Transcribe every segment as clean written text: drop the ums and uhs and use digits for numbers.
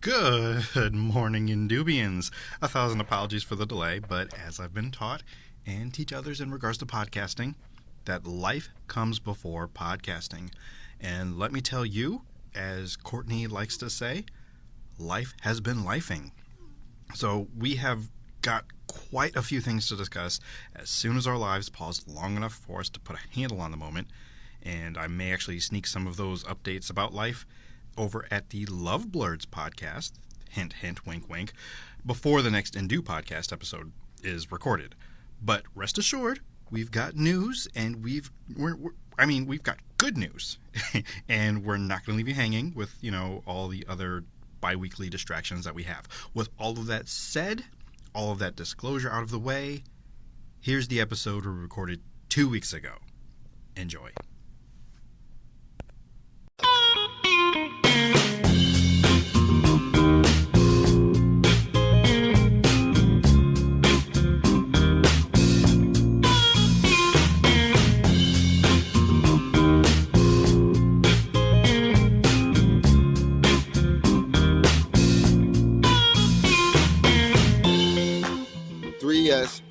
Good morning, Indubians. 1,000 apologies for the delay, but as I've been taught and teach others in regards to podcasting, that life comes before podcasting. And let me tell you, as Kortney likes to say, life has been lifing. So we have got quite a few things to discuss as soon as our lives pause long enough for us to put a handle on the moment. And I may actually sneak some of those updates about life over at the Love Blurds podcast, hint, hint, wink, wink, before the next Indoob podcast episode is recorded. But rest assured, we've got news, and we've got good news, and we're not going to leave you hanging with all the other bi-weekly distractions that we have. With all of that said, all of that disclosure out of the way, here's the episode we recorded 2 weeks ago. Enjoy.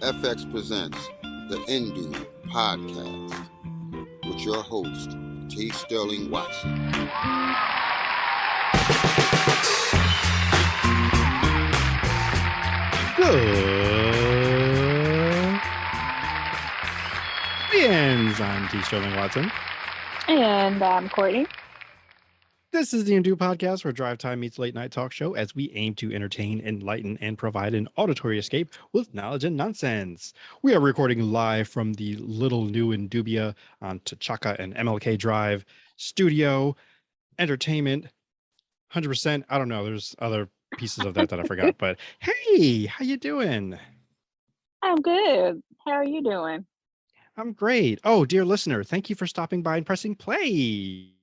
FX presents the indoob podcast with your host, T. Sterling Watson. Good. I'm T. Sterling Watson. And I'm Kortney. This is the Indoob podcast, where drive time meets late night talk show, as we aim to entertain, enlighten, and provide an auditory escape with knowledge and nonsense. We are recording live from the Little New Indubia on T'Chaka and MLK Drive studio. Entertainment, 100%. I don't know. There's other pieces of that I forgot. But hey, how you doing? I'm good. How are you doing? I'm great. Oh, dear listener, thank you for stopping by and pressing play.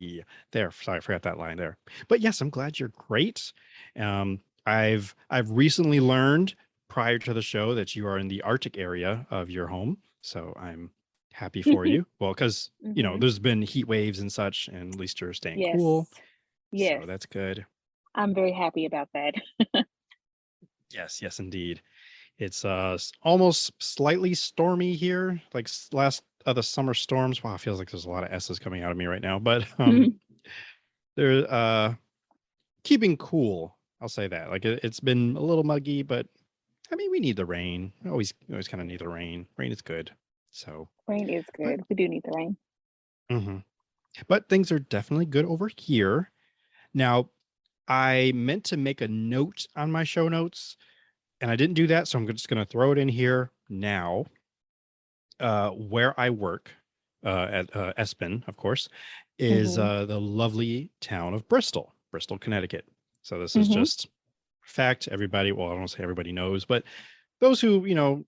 There, sorry, I forgot that line there. But yes, I'm glad you're great. I've recently learned prior to the show that you are in the Arctic area of your home, so I'm happy for you. Well, because there's been heat waves and such, and at least you're staying cool. Yes, so that's good. I'm very happy about that. Yes, indeed. It's almost slightly stormy here, like last the summer storms. Wow, it feels like there's a lot of S's coming out of me right now, but they're keeping cool. I'll say that. Like it's been a little muggy, but I mean, we need the rain. We always kind of need the rain. Rain is good. So rain is good. We do need the rain. But things are definitely good over here. Now, I meant to make a note on my show notes, and I didn't do that, so I'm just going to throw it in here now. Where I work at Espen, of course, is the lovely town of Bristol, Connecticut. So this is just fact. Everybody, well, I don't say everybody knows, but those who,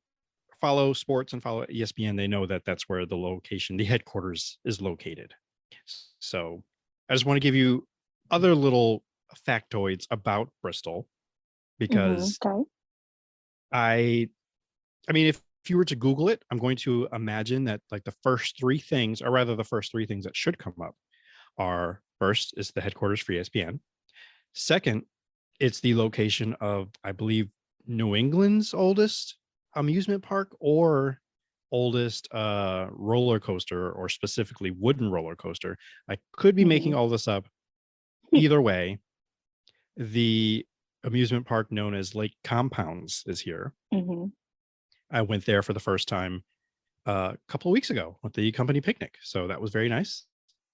follow sports and follow ESPN, they know that that's where the location, the headquarters is located. So I just want to give you other little factoids about Bristol, because I mean, if you were to Google it, I'm going to imagine that like the first three things that should come up are: first is the headquarters for ESPN. Second, it's the location of, I believe, New England's oldest amusement park or oldest roller coaster, or specifically wooden roller coaster. I could be making all this up. Either way, the amusement park known as Lake Compounds is here. I went there for the first time a couple of weeks ago with the company picnic, so that was very nice,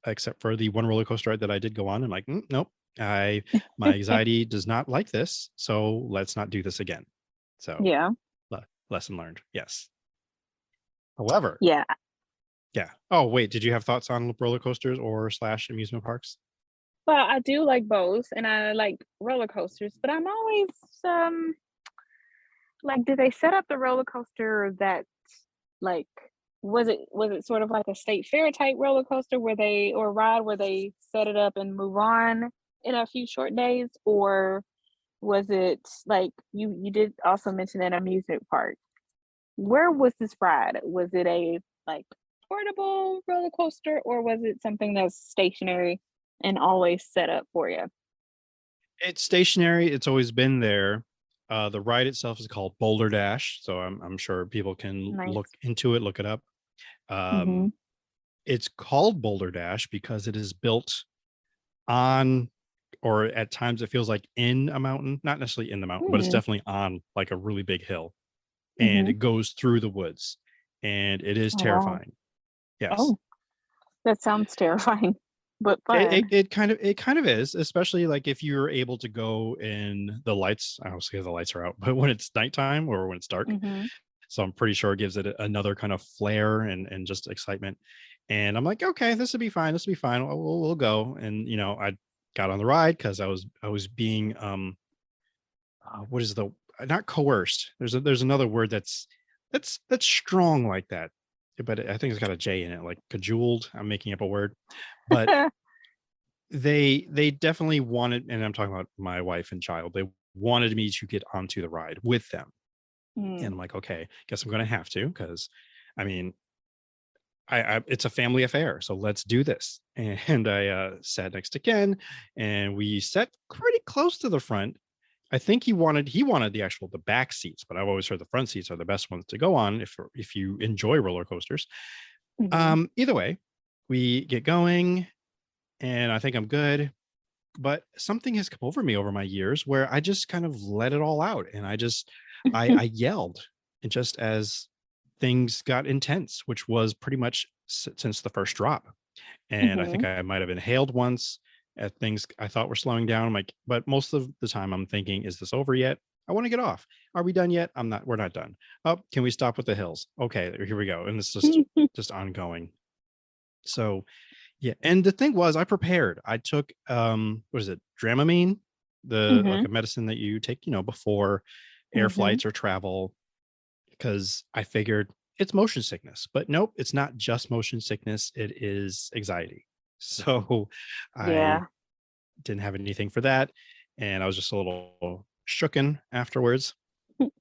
except for the one roller coaster ride that I did go on. I'm like, nope, my anxiety does not like this, so let's not do this again. So lesson learned. Yes. However, yeah. Oh, wait, did you have thoughts on roller coasters or / amusement parks? Well, I do like both, and I like roller coasters, but I'm always like, did they set up the roller coaster that, like, was it sort of like a state fair type roller coaster where they set it up and move on in a few short days, or was it like you did also mention an amusement park? Where was this ride? Was it a like portable roller coaster, or was it something that's stationary and always set up for you? It's stationary. It's always been there. The ride itself is called Boulder Dash, so I'm sure people can Nice. look into it, look it up. Mhm. It's called Boulder Dash because it is built on, or at times it feels like in a mountain, not necessarily in the mountain, but it's Mm. definitely on like a really big hill, and Mhm. it goes through the woods, and it is Oh, wow. terrifying. Yes. Oh, that sounds terrifying, but It fun. it kind of is, especially like if you're able to go in the lights. I don't say the lights are out, but when it's nighttime or when it's dark. Mhm. So I'm pretty sure it gives it another kind of flair and just excitement. And I'm like, okay, this will be fine. This will be fine. We'll go. And I got on the ride because I was being what is the not coerced. There's another word that's strong like that, but I think it's got a J in it, like cajoled. I'm making up a word, but they definitely wanted, and I'm talking about my wife and child. They wanted me to get onto the ride with them, and Mm. I'm like, okay, guess I'm going to have to because, I mean, I it's a family affair, so let's do this. And I sat next to Ken, and we sat pretty close to the front. I think he wanted the back seats, but I've always heard the front seats are the best ones to go on if you enjoy roller coasters. Mhm. Either way, we get going, and I think I'm good. But something has come over me over my years where I just kind of let it all out, and I yelled, and just as things got intense, which was pretty much since the first drop. And I think Mhm. I might have inhaled once at things I thought were slowing down. I'm like, but most of the time I'm thinking, is this over yet? I want to get off. Are we done yet? I'm not. We're not done. Oh, can we stop with the hills? Okay, here we go. And it's just ongoing. So yeah, and the thing was, I prepared. I took what is it, Dramamine, the like Mhm. a medicine that you take, before air Mhm. flights or travel, because I figured it's motion sickness. But nope, it's not just motion sickness. It is anxiety. So I Yeah. didn't have anything for that, and I was just a little shooken afterwards.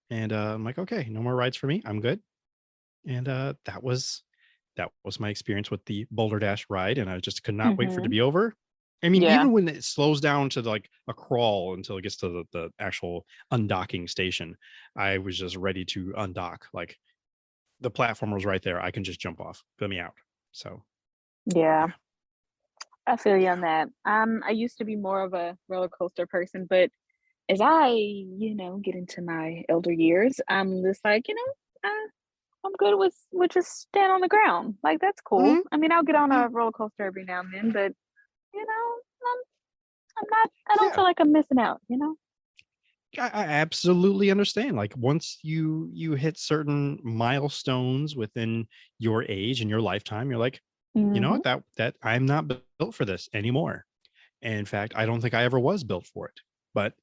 And I'm like, okay, no more rides for me. I'm good. And that was my experience with the Boulder Dash ride, and I just could not wait for it to Mhm. be over. I mean, Yeah. even when it slows down to like a crawl until it gets to the actual undocking station, I was just ready to undock. Like the platform was right there. I can just jump off. Put me out. So Yeah. yeah. I feel you Yeah. on that. I used to be more of a roller coaster person, but as I, get into my elder years, I'm just like, I'm good with just stand on the ground. Like that's cool. Mhm. I mean, I'll get on Yeah. a roller coaster every now and then, but I'm not. I don't Yeah. feel like I'm missing out. I absolutely understand. Like once you hit certain milestones within your age and your lifetime, you're like, you know Mhm. what, that I'm not built for this anymore. And in fact, I don't think I ever was built for it. But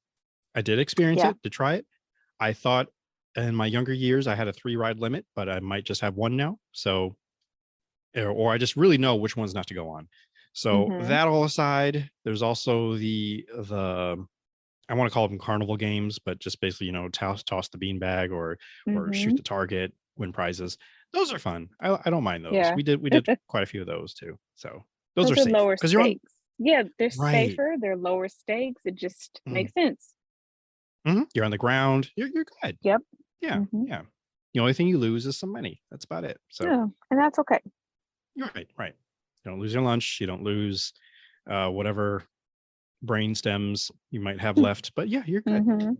I did experience Yeah. it, to try it. I thought in my younger years I had a 3 ride limit, but I might just have one now. So or I just really know which ones not to go on. So Mhm. that all aside, there's also the I want to call them carnival games, but just basically, toss the beanbag or shoot Mhm. the target, win prizes. Those are fun. I don't mind those. Yeah. We did quite a few of those too. So those are Those are safe lower because you're on stakes. Yeah, they're right. safer, they're lower stakes, it just Mhm, makes sense. mhm. You're on the ground. You're good. Yep. Yeah, Mhm. yeah. The only thing you lose is some money. That's about it. So Yeah, and that's okay. you're right, right. You don't lose your lunch. You don't lose whatever brain stems you might have left. But yeah, you're good. Mhm.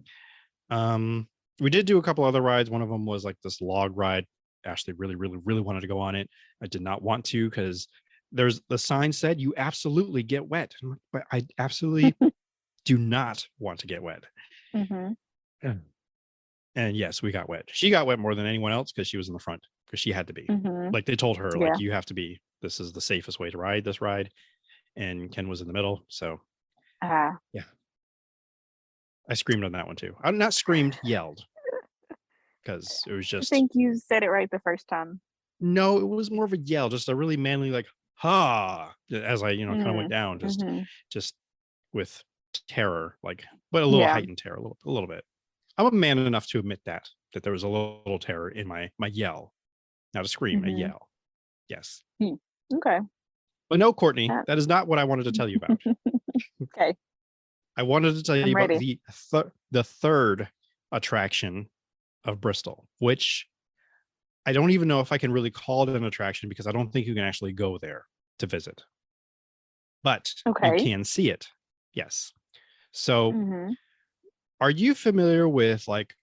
Um, we did do a couple other rides. One of them was like this log ride. Ashley really, really, really wanted to go on it. I did not want to because there's the sign said you absolutely get wet. I'm like, but I absolutely do not want to get wet. Mhm. Yeah. And yes, we got wet. She got wet more than anyone else because she was in the front because she had to be. Mhm. Like they told her, like Yeah. you have to be. This is the safest way to ride this ride. And Ken was in the middle, so Ah. yeah, I screamed on that one too. I'm not screamed, yelled because it was I just think you said it right the first time. no, it was more of a yell, just a really manly like ha as I, kind of went Mm. down Mhm. just with terror, like but a little Yeah. heightened terror, a little bit. I'm a man enough to admit that there was a little terror in my yell, not a scream, a Mhm. yell. Yes. Hmm. Okay. But no, Courtney, Uh, that is not what I wanted to tell you about. okay. I wanted to tell you I'm about ready. the third attraction of Bristol, which I don't even know if I can really call it an attraction because I don't think you can actually go there to visit, but you Okay. can see it. Yes. So Mm-hmm. are you familiar with like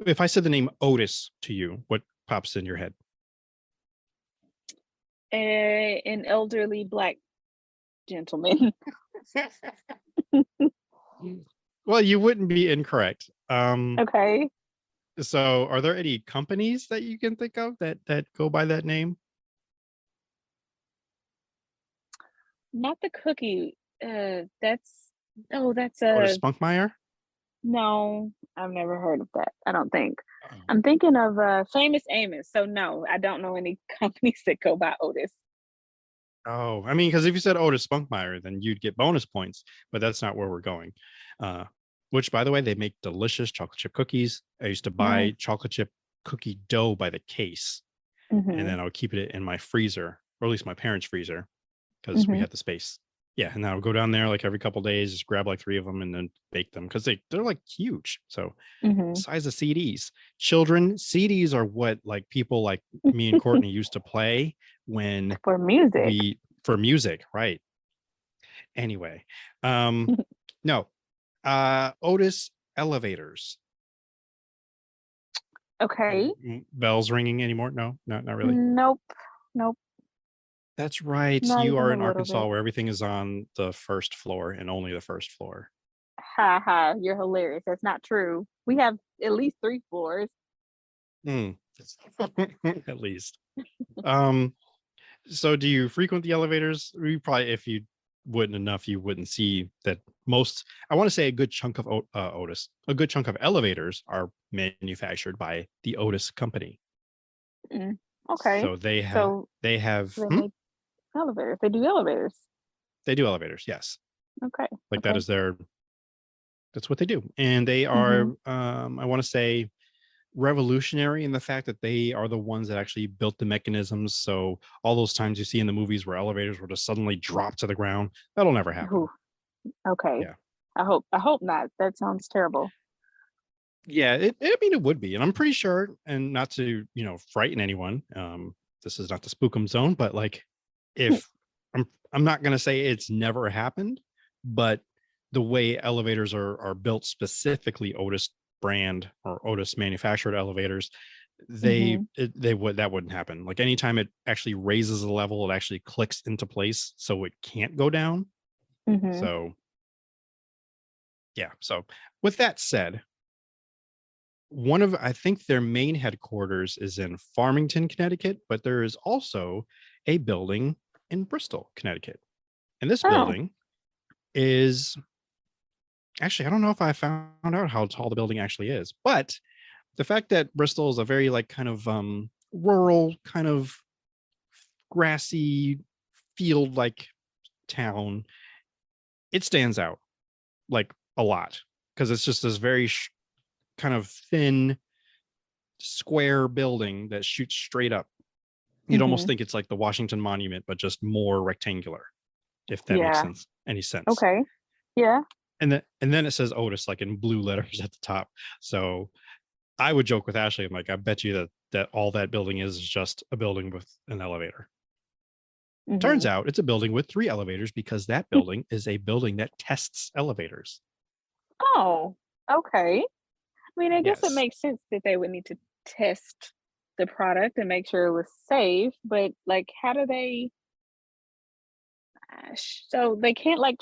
if I said the name Otis to you, what pops in your head? An elderly black gentleman. Well, you wouldn't be incorrect. Okay. So are there any companies that you can think of that go by that name? Not the cookie. That's that's Otis a Spunkmeyer? no. I've never heard of that. I don't think. Oh. I'm thinking of Famous Amos. So no, I don't know any companies that go by Otis. Oh, I mean, because if you said Otis Spunkmeyer, then you'd get bonus points, but that's not where we're going. Uh, which, by the way, they make delicious chocolate chip cookies. I used to Nice. buy chocolate chip cookie dough by the case, and Mm-hmm. then I would keep it in my freezer, or at least my parents' freezer, because we Mm-hmm. had the space. Yeah, and I would go down there like every couple of days, just grab like 3 of them and then bake them because they're like huge. So Mm-hmm. size of CDs. Children, CDs are what like people like me and Kortney used to play when For music. for music, right? Anyway, um, no, Otis elevators. Okay. Bells ringing anymore? No, not really. Nope. Nope. That's right. Not You even are a in little Arkansas bit. where everything is on the first floor and only the first floor. Ha ha. You're hilarious. That's not true. We have at least 3 floors. Hmm. At least. Um, so do you frequent the elevators? You probably, if you wouldn't enough, you wouldn't see that most, I want to say a good chunk of a good chunk of elevators are manufactured by the Otis company. Mm. Okay. So So they have, they make elevators. They do elevators. they do elevators. Yes. Okay. Like that Okay. is that's what they do. And they are, Mm-hmm. I want to say revolutionary in the fact that they are the ones that actually built the mechanisms. So all those times you see in the movies where elevators were just suddenly drop to the ground, that'll never happen. Ooh, okay. Yeah. I hope not. That sounds terrible. Yeah, I mean it would be. And I'm pretty sure, and not to, frighten anyone. This is not the spookum zone, but like if I'm not gonna say it's never happened, but the way elevators are built, specifically Otis brand or Otis manufactured elevators, Mm-hmm. that wouldn't happen. Like anytime it actually raises the level, it actually clicks into place so it can't go down. Mm-hmm. So yeah. So with that said, I think their main headquarters is in Farmington, Connecticut, but there is also a building in Bristol, Connecticut. And this Oh. building is actually, I don't know if I found out how tall the building actually is, but the fact that Bristol is a very like kind of rural, kind of grassy field like town, it stands out like a lot because it's just this very kind of thin square building that shoots straight up. You'd almost Mm-hmm. think it's like the Washington Monument, but just more rectangular, if that makes Yeah. any sense. Okay. Yeah. And then it says Otis like in blue letters at the top. So I would joke with Ashley, I'm like, I bet you that all that building is just a building with an elevator. Mm-hmm. Turns out it's a building with 3 elevators because that building is a building that tests elevators. Oh. Okay. I mean, I guess it Yes. makes sense that they would need to test the product and make sure it was safe, but like, how do they? So they can't like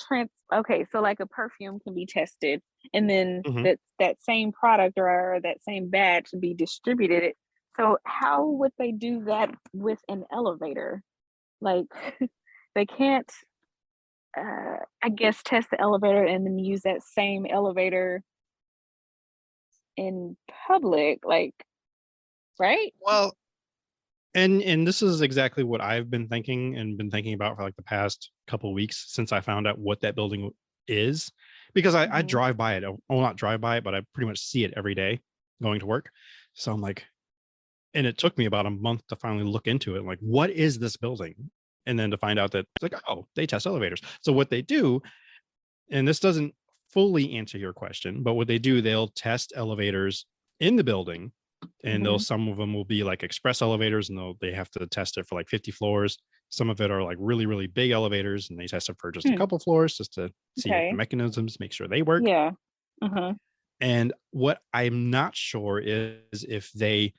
okay, so like a perfume can be tested and then Mhm. that same product or that same batch be distributed. So how would they do that with an elevator? Like they can't I guess test the elevator and then use that same elevator in public, like, right? Well, and this is exactly what I've been thinking and been thinking about for like the past couple of weeks since I found out what that building is, because I Mm-hmm. drive by it. Well, not drive by it, but I pretty much see it every day going to work. So I'm like, and it took me about a month to finally look into it. Like, what is this building? And then to find out that it's like, oh, they test elevators. So what they do and this doesn't fully answer your question, but what they do, they'll test elevators in the building, and they'll some of them will be like express elevators, and they have to test it for like 50 floors. Some of it are like really, really big elevators, and they test it for just a couple floors just to see if the mechanisms make sure they work. Yeah. And what I'm not sure is if they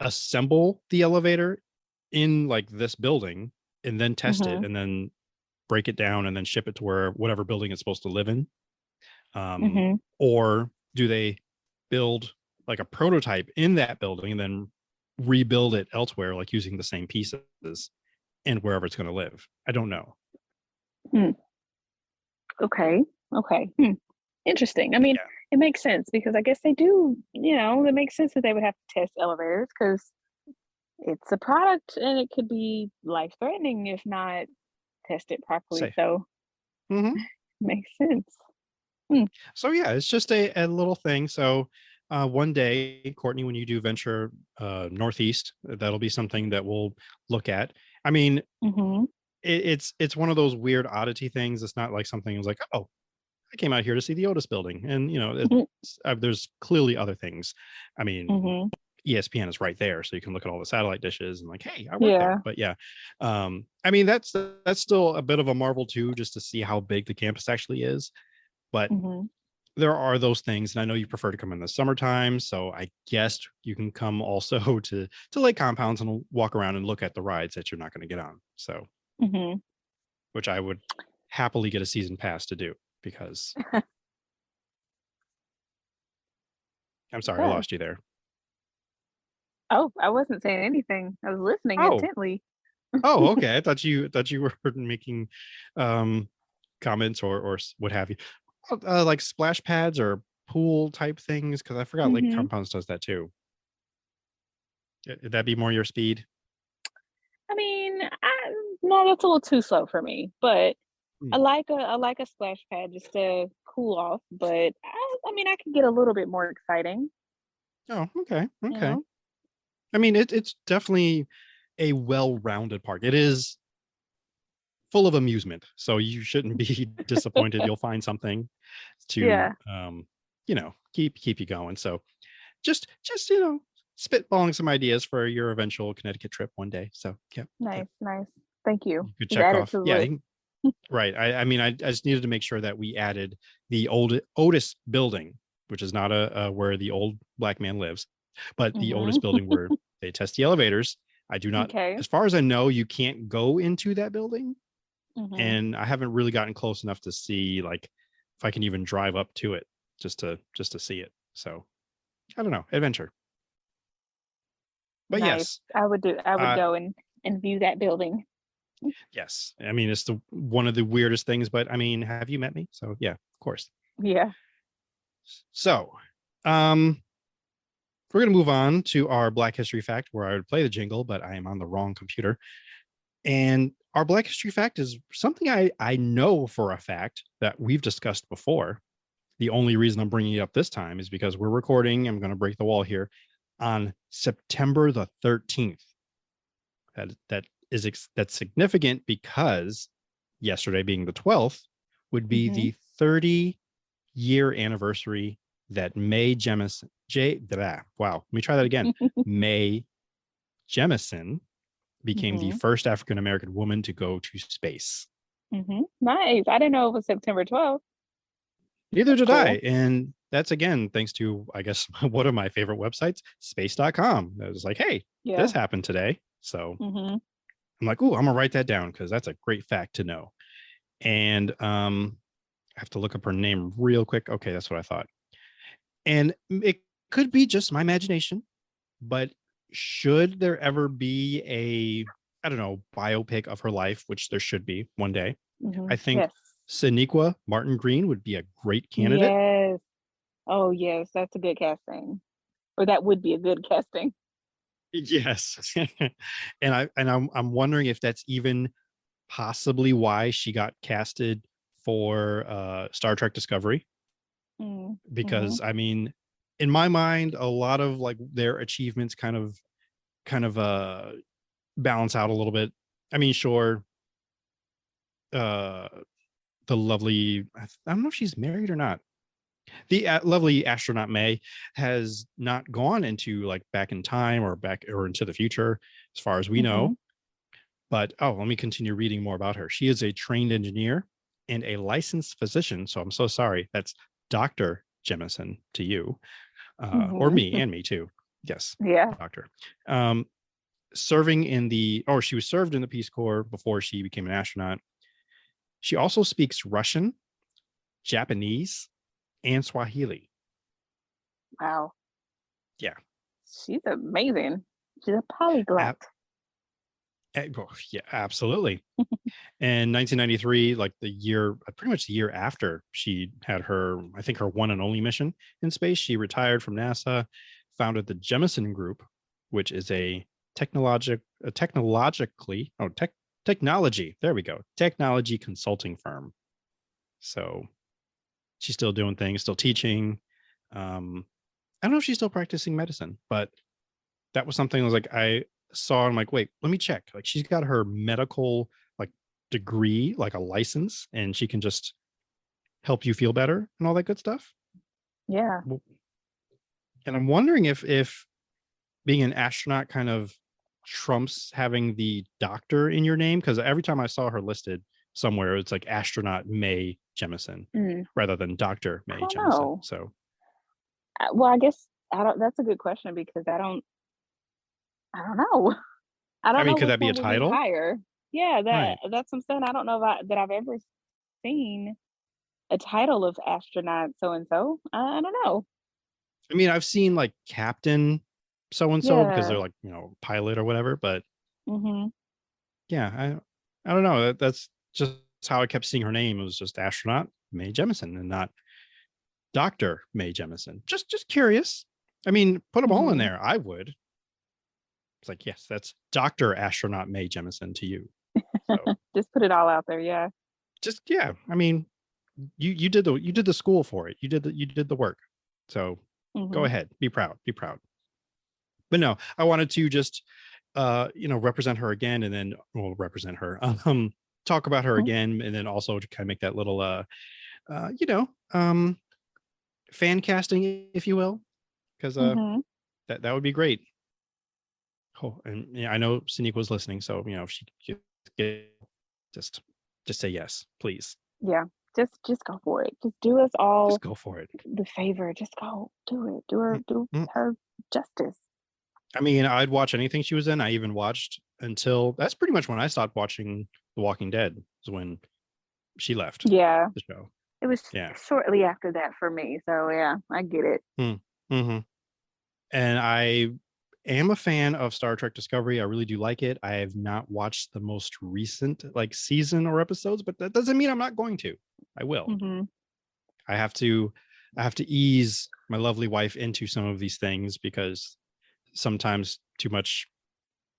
assemble the elevator in like this building and then test it and then break it down and then ship it to whatever building it's supposed to live in. Or do they build like a prototype in that building and then rebuild it elsewhere, like using the same pieces and wherever it's going to live? I don't know. Okay. Interesting. I mean, it makes sense because I guess they do, it makes sense that they would have to test elevators because it's a product and it could be life-threatening if not tested properly. Safe. So makes sense. So yeah, it's just a little thing. So one day, Kortney, when you do venture northeast, that'll be something that we'll look at. I mean, it's one of those weird oddity things. It's not like something was like, oh, I came out here to see the Otis building, and there's clearly other things. I mean, ESPN is right there, so you can look at all the satellite dishes and like, hey, I work there. But yeah, I mean that's still a bit of a marvel too, just to see how big the campus actually is. But there are those things, and I know you prefer to come in the summertime, so I guess you can come also to lake compounds and walk around and look at the rides that you're not going to get on. So, which I would happily get a season pass to do, because I'm sorry, I lost you there. Oh, I wasn't saying anything. I was listening intently. Oh, okay. I thought you were making comments or what have you. Like splash pads or pool type things, because I forgot Lake Compounds does that too. Would that be more your speed? I mean, no, that's a little too slow for me. But I like a splash pad just to cool off. But I mean, I can get a little bit more exciting. Oh, okay. I mean, it's definitely a well-rounded park. It is full of amusement, so you shouldn't be disappointed. You'll find something to keep you going. So just spitballing some ideas for your eventual Connecticut trip one day. So nice. Thank you. You could check off. Right. I mean, I just needed to make sure that we added the old Otis building, which is not where the old black man lives, but the Otis building where they test the elevators. I do not, as far as I know, you can't go into that building. And I haven't really gotten close enough to see like if I can even drive up to it just to see it. So I don't know, adventure. But yes, I would go and view that building. Yes, I mean it's one of the weirdest things, but I mean, have you met me? So yeah, of course. Yeah. So we're gonna move on to our Black History fact, where I would play the jingle, but I am on the wrong computer. And our Black History fact is something I know for a fact that we've discussed before. The only reason I'm bringing it up this time is because we're recording, I'm going to break the wall here, on September the 13th. That's significant because yesterday, being the 12th, would be the 30-year anniversary that Mae Jemison, let me try that again. Mae Jemison became the first African-American woman to go to space. Nice. I didn't know it was September 12th. Neither did I. And that's, again, thanks to, I guess, one of my favorite websites, space.com. I was like, hey, this happened today. So I'm like, oh, I'm going to write that down because that's a great fact to know. And I have to look up her name real quick. Okay, that's what I thought. And it could be just my imagination, but should there ever be a, I don't know, biopic of her life, which there should be one day, I think Sonequa Martin Green would be a great candidate. Yes. Oh, yes. That's a good casting. Or that would be a good casting. Yes. and I'm wondering if that's even possibly why she got casted for Star Trek Discovery. Because I mean, in my mind, a lot of like their achievements kind of balance out a little bit. I mean, sure, the lovely, I don't know if she's married or not. The lovely astronaut May has not gone into like back in time or back or into the future, as far as we know. But let me continue reading more about her. She is a trained engineer and a licensed physician. So I'm so sorry. That's Dr. Jemison to you, or me and me too. Yes, Yeah. doctor. She was served in the Peace Corps before she became an astronaut. She also speaks Russian, Japanese, and Swahili. Wow. Yeah. She's amazing. She's a polyglot. Yeah, absolutely. In 1993, like pretty much the year after she had her, I think her one and only mission in space, she retired from NASA, founded the Jemison Group, which is a technology, there we go, technology consulting firm. So she's still doing things, still teaching. I don't know if she's still practicing medicine, but that was something I was like, I saw, I'm like, wait, let me check. Like she's got her medical like degree, like a license, and she can just help you feel better and all that good stuff. Yeah. And I'm wondering if being an astronaut kind of trumps having the doctor in your name, because every time I saw her listed somewhere, it's like astronaut May Jemison rather than Dr. May Jemison. Know. So well, I guess that's a good question because I don't know. I mean, could that be a title? Higher. Yeah, that's what I'm saying. I don't know that I've ever seen a title of astronaut so and so. I don't know. I mean, I've seen like Captain so and so because they're like, pilot or whatever. But yeah, I don't know. That's just how I kept seeing her name. It was just astronaut May Jemison and not Dr. May Jemison. Just curious. I mean, put them all in there. I would. It's like, yes, that's Dr. Astronaut May Jemison to you. So, just put it all out there. Yeah. I mean, you did the school for it. You did the work. So go ahead. Be proud. But no, I wanted to just represent her again, and then represent her. Talk about her again, and then also to kind of make that little fan casting, if you will, because that would be great. Oh, and yeah, I know Sinique was listening, so if she could just say yes, please. Yeah, just go for it. Just do us all. Just go for it. The favor. Just go do it. Do her justice. I mean, I'd watch anything she was in. I even watched until that's pretty much when I stopped watching The Walking Dead. Was when she left. Yeah, the show. It was shortly after that for me. So yeah, I get it. And I am a fan of Star Trek Discovery. I really do like it. I have not watched the most recent season or episodes, but that doesn't mean I'm not going to. I will. I have to ease my lovely wife into some of these things because sometimes too much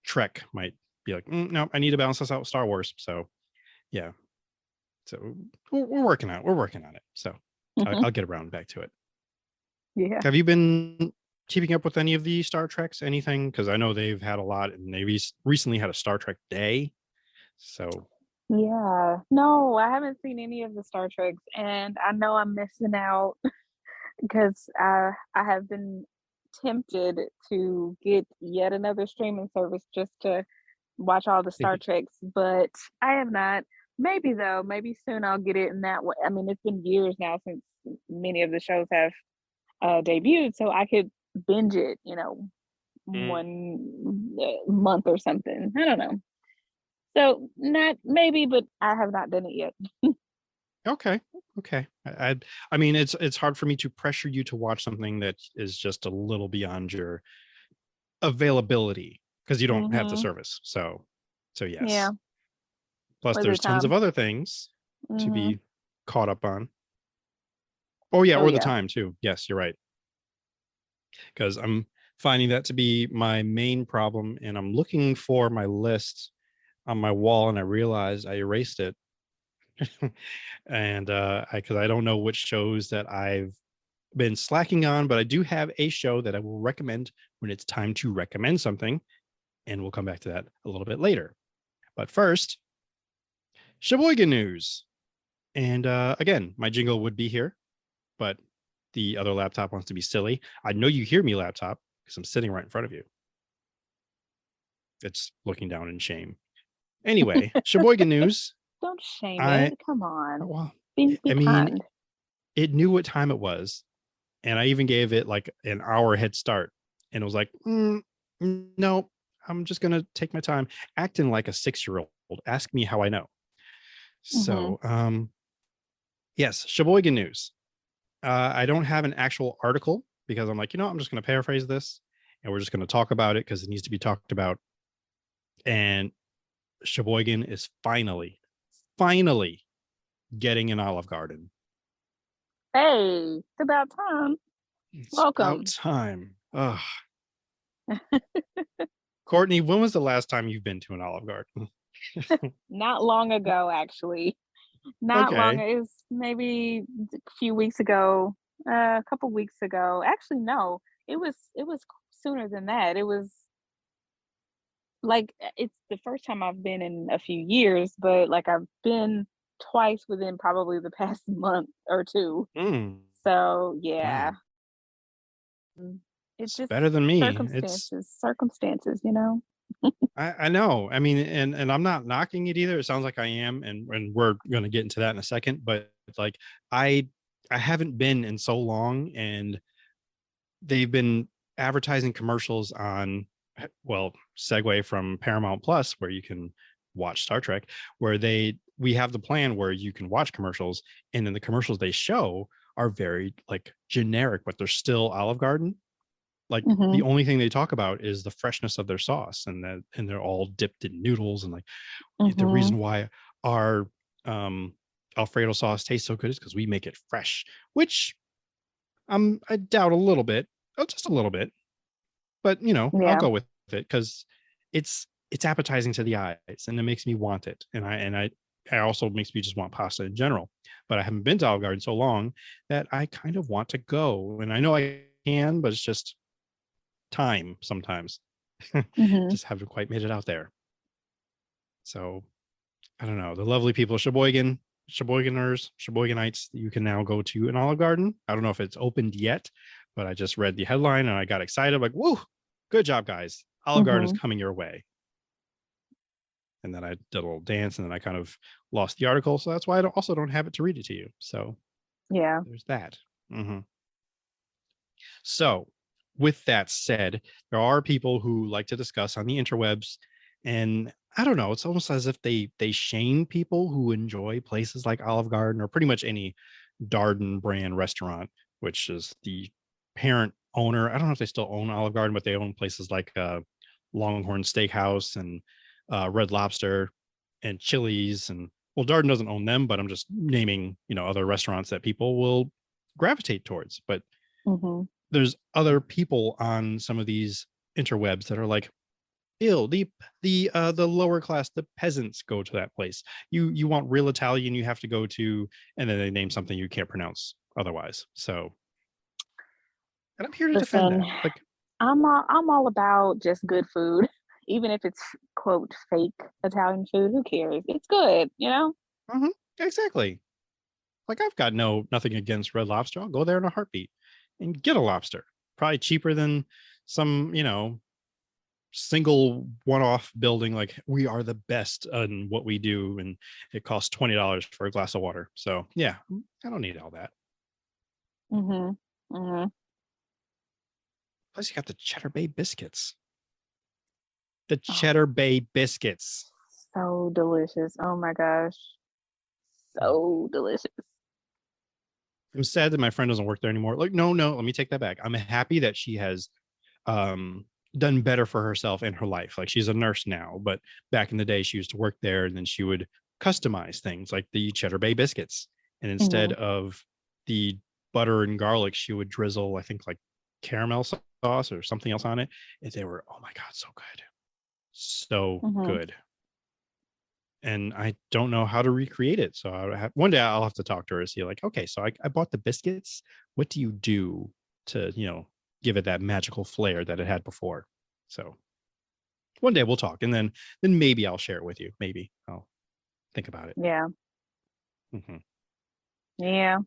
Trek might be like, no, I need to balance this out with Star Wars. So yeah. So we're working on it. So I'll get around back to it. Yeah. Have you been keeping up with any of the Star Treks, anything? Because I know they've had a lot, and they recently had a Star Trek Day. So yeah, no, I haven't seen any of the Star Treks, and I know I'm missing out because I have been tempted to get yet another streaming service just to watch all the Star Treks, but I have not. Maybe soon I'll get it in that way. I mean, it's been years now since many of the shows have debuted, so I could binge it, 1 month or something. I don't know. So not maybe, but I have not done it yet. Okay. I mean, it's hard for me to pressure you to watch something that is just a little beyond your availability because you don't have the service. So yes. Yeah. Plus, there's tons of other things to be caught up on. The time too. Yes, you're right. Because I'm finding that to be my main problem, and I'm looking for my list on my wall, and I realized I erased it. And because I don't know which shows that I've been slacking on, but I do have a show that I will recommend when it's time to recommend something, and we'll come back to that a little bit later. But first, Sheboygan news. And again, my jingle would be here, but the other laptop wants to be silly. I know you hear me, laptop, because I'm sitting right in front of you. It's looking down in shame. Anyway, Sheboygan News. Don't shame I it. Come on. well, Be I mean, kind. it knew what time it was, and I even gave it like an hour head start, and it was like, no, I'm just gonna take my time, acting like a 6-year-old. Ask me how I know. So, yes, Sheboygan News. I don't have an actual article because I'm like, I'm just going to paraphrase this and we're just going to talk about it because it needs to be talked about. And Sheboygan is finally getting an Olive Garden. Hey, it's about time. It's Welcome. about time. Ugh. Kortney, when was the last time you've been to an Olive Garden? Not long ago, actually. Not long. Okay. It was maybe a few weeks ago, a couple weeks ago. Actually, no, it was sooner than that. It was like it's the first time I've been in a few years, but like I've been twice within probably the past month or two. Mm, So yeah, wow. it's It's just better than me. circumstances, you know. I know. I mean, and I'm not knocking it either. It sounds like I am, and we're gonna get into that in a second. But it's like I I haven't been in so long, and they've been advertising commercials on segue from Paramount Plus where you can watch Star Trek, where we have the plan where you can watch commercials, and then the commercials they show are very like generic, but they're still Olive Garden. Like the Mm-hmm. only thing they talk about is the freshness of their sauce, and they're all dipped in noodles, and like the Mm-hmm. reason why our um Alfredo sauce tastes so good is because we make it fresh, which I doubt a little bit, just a little bit, but I'll Yeah. go with it because it's appetizing to the eyes and it makes me want it, and I also makes me just want pasta in general. But I haven't been to Olive Garden so long that I kind of want to go, and I know I can, but it's just time sometimes. Mm-hmm. Just haven't quite made it out there. So I don't know. The lovely people of Sheboygan, Sheboyganers, Sheboyganites, you can now go to an Olive Garden. I don't know if it's opened yet, but I just read the headline and I got excited. Like, whoa, good job, guys. Olive Garden is Mm-hmm. coming your way. And then I did a little dance and then I kind of lost the article. So that's why I also don't have it to read it to you. So Yeah. there's that. Mm-hmm. So, with that said, there are people who like to discuss on the interwebs, and I don't know, it's almost as if they shame people who enjoy places like Olive Garden or pretty much any Darden brand restaurant, which is the parent owner. I don't know if they still own Olive Garden, but they own places like Longhorn Steakhouse and Red Lobster and Chili's, and well, Darden doesn't own them, but I'm just naming other restaurants that people will gravitate towards. But Mm-hmm. there's other people on some of these interwebs that are like, ew, the lower class, the peasants go to that place. You want real Italian, you have to go to, and then they name something you can't pronounce otherwise. So, and I'm here to defend Listen, that. Like, I'm all about just good food, even if it's quote fake Italian food. Who cares? It's good, you know. mhm, exactly. Like I've got nothing against Red Lobster. I'll go there in a heartbeat and get a lobster. Probably cheaper than some, single one-off building like we are the best in what we do, and it costs $20 for a glass of water. So yeah, I don't need all that. Mm-hmm. Mm-hmm. Plus you got the Cheddar Bay biscuits. The Oh, Cheddar Bay biscuits. so delicious. Oh my gosh, so delicious. I'm sad that my friend doesn't work there anymore. Like, no, let me take that back. I'm happy that she has um done better for herself in her life. Like she's a nurse now, but back in the day she used to work there, and then she would customize things like the Cheddar Bay biscuits. And instead Mm-hmm. of the butter and garlic, she would drizzle, I think, like caramel sauce or something else on it. And they were, oh my God, so good. So Mm-hmm. good. And I don't know how to recreate it. So one day I'll have to talk to her and see, like, okay, so I bought the biscuits. What do you do to, give it that magical flair that it had before? So one day we'll talk, and then maybe I'll share it with you. Maybe I'll think about it. Yeah. Mhm. Yeah.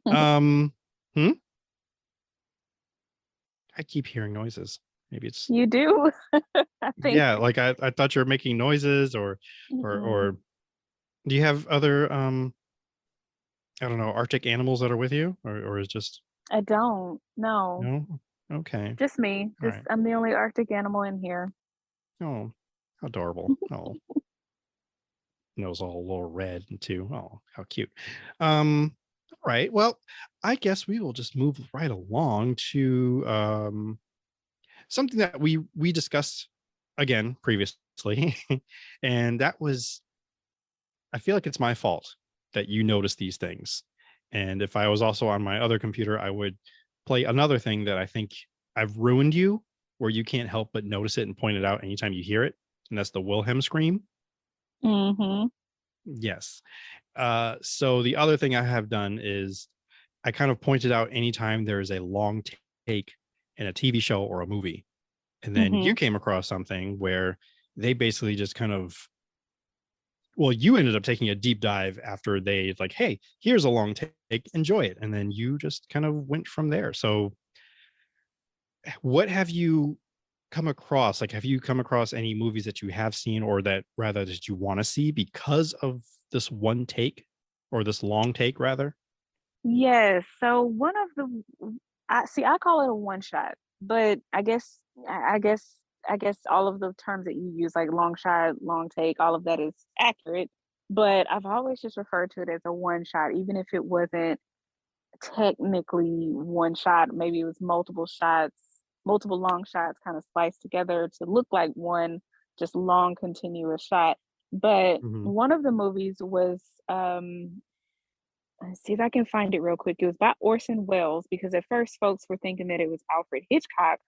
um, hmm? I keep hearing noises. Maybe it's You do? I think. yeah. Like I thought you were making noises, or Mm-mm. do you have other I don't know, Arctic animals that are with you, or is just I don't. No. no? Okay, Just me. all Just right. I'm the only Arctic animal in here. Oh, how adorable. Oh, nose all a little red too. Oh, how cute. All right. Well, I guess we will just move right along to something that we discussed again previously, and that was, I feel like it's my fault that you notice these things. And if I was also on my other computer, I would play another thing that I think I've ruined you, where you can't help but notice it and point it out anytime you hear it. And that's the Wilhelm Scream. Mm-hmm. Yes. So the other thing I have done is I kind of pointed out anytime there is a long take in a TV show or a movie. And then Mm-hmm. you came across something where they basically just kind of, well, you ended up taking a deep dive after they like, hey, here's a long take, enjoy it. And then you just kind of went from there. So what have you come across? Like, have you come across any movies that you have seen, or that rather that you want to see because of this one take, or this long take rather? Yes. So one of the I call it a one shot, but I guess all of the terms that you use, like long shot, long take, all of that is accurate. But I've always just referred to it as a one shot, even if it wasn't technically one shot. Maybe it was multiple shots, multiple long shots kind of spliced together to look like one just long continuous shot. But Mhm. one of the movies was let's see if I can find it real quick. It was by Orson Welles, because at first folks were thinking that it was Alfred Hitchcock,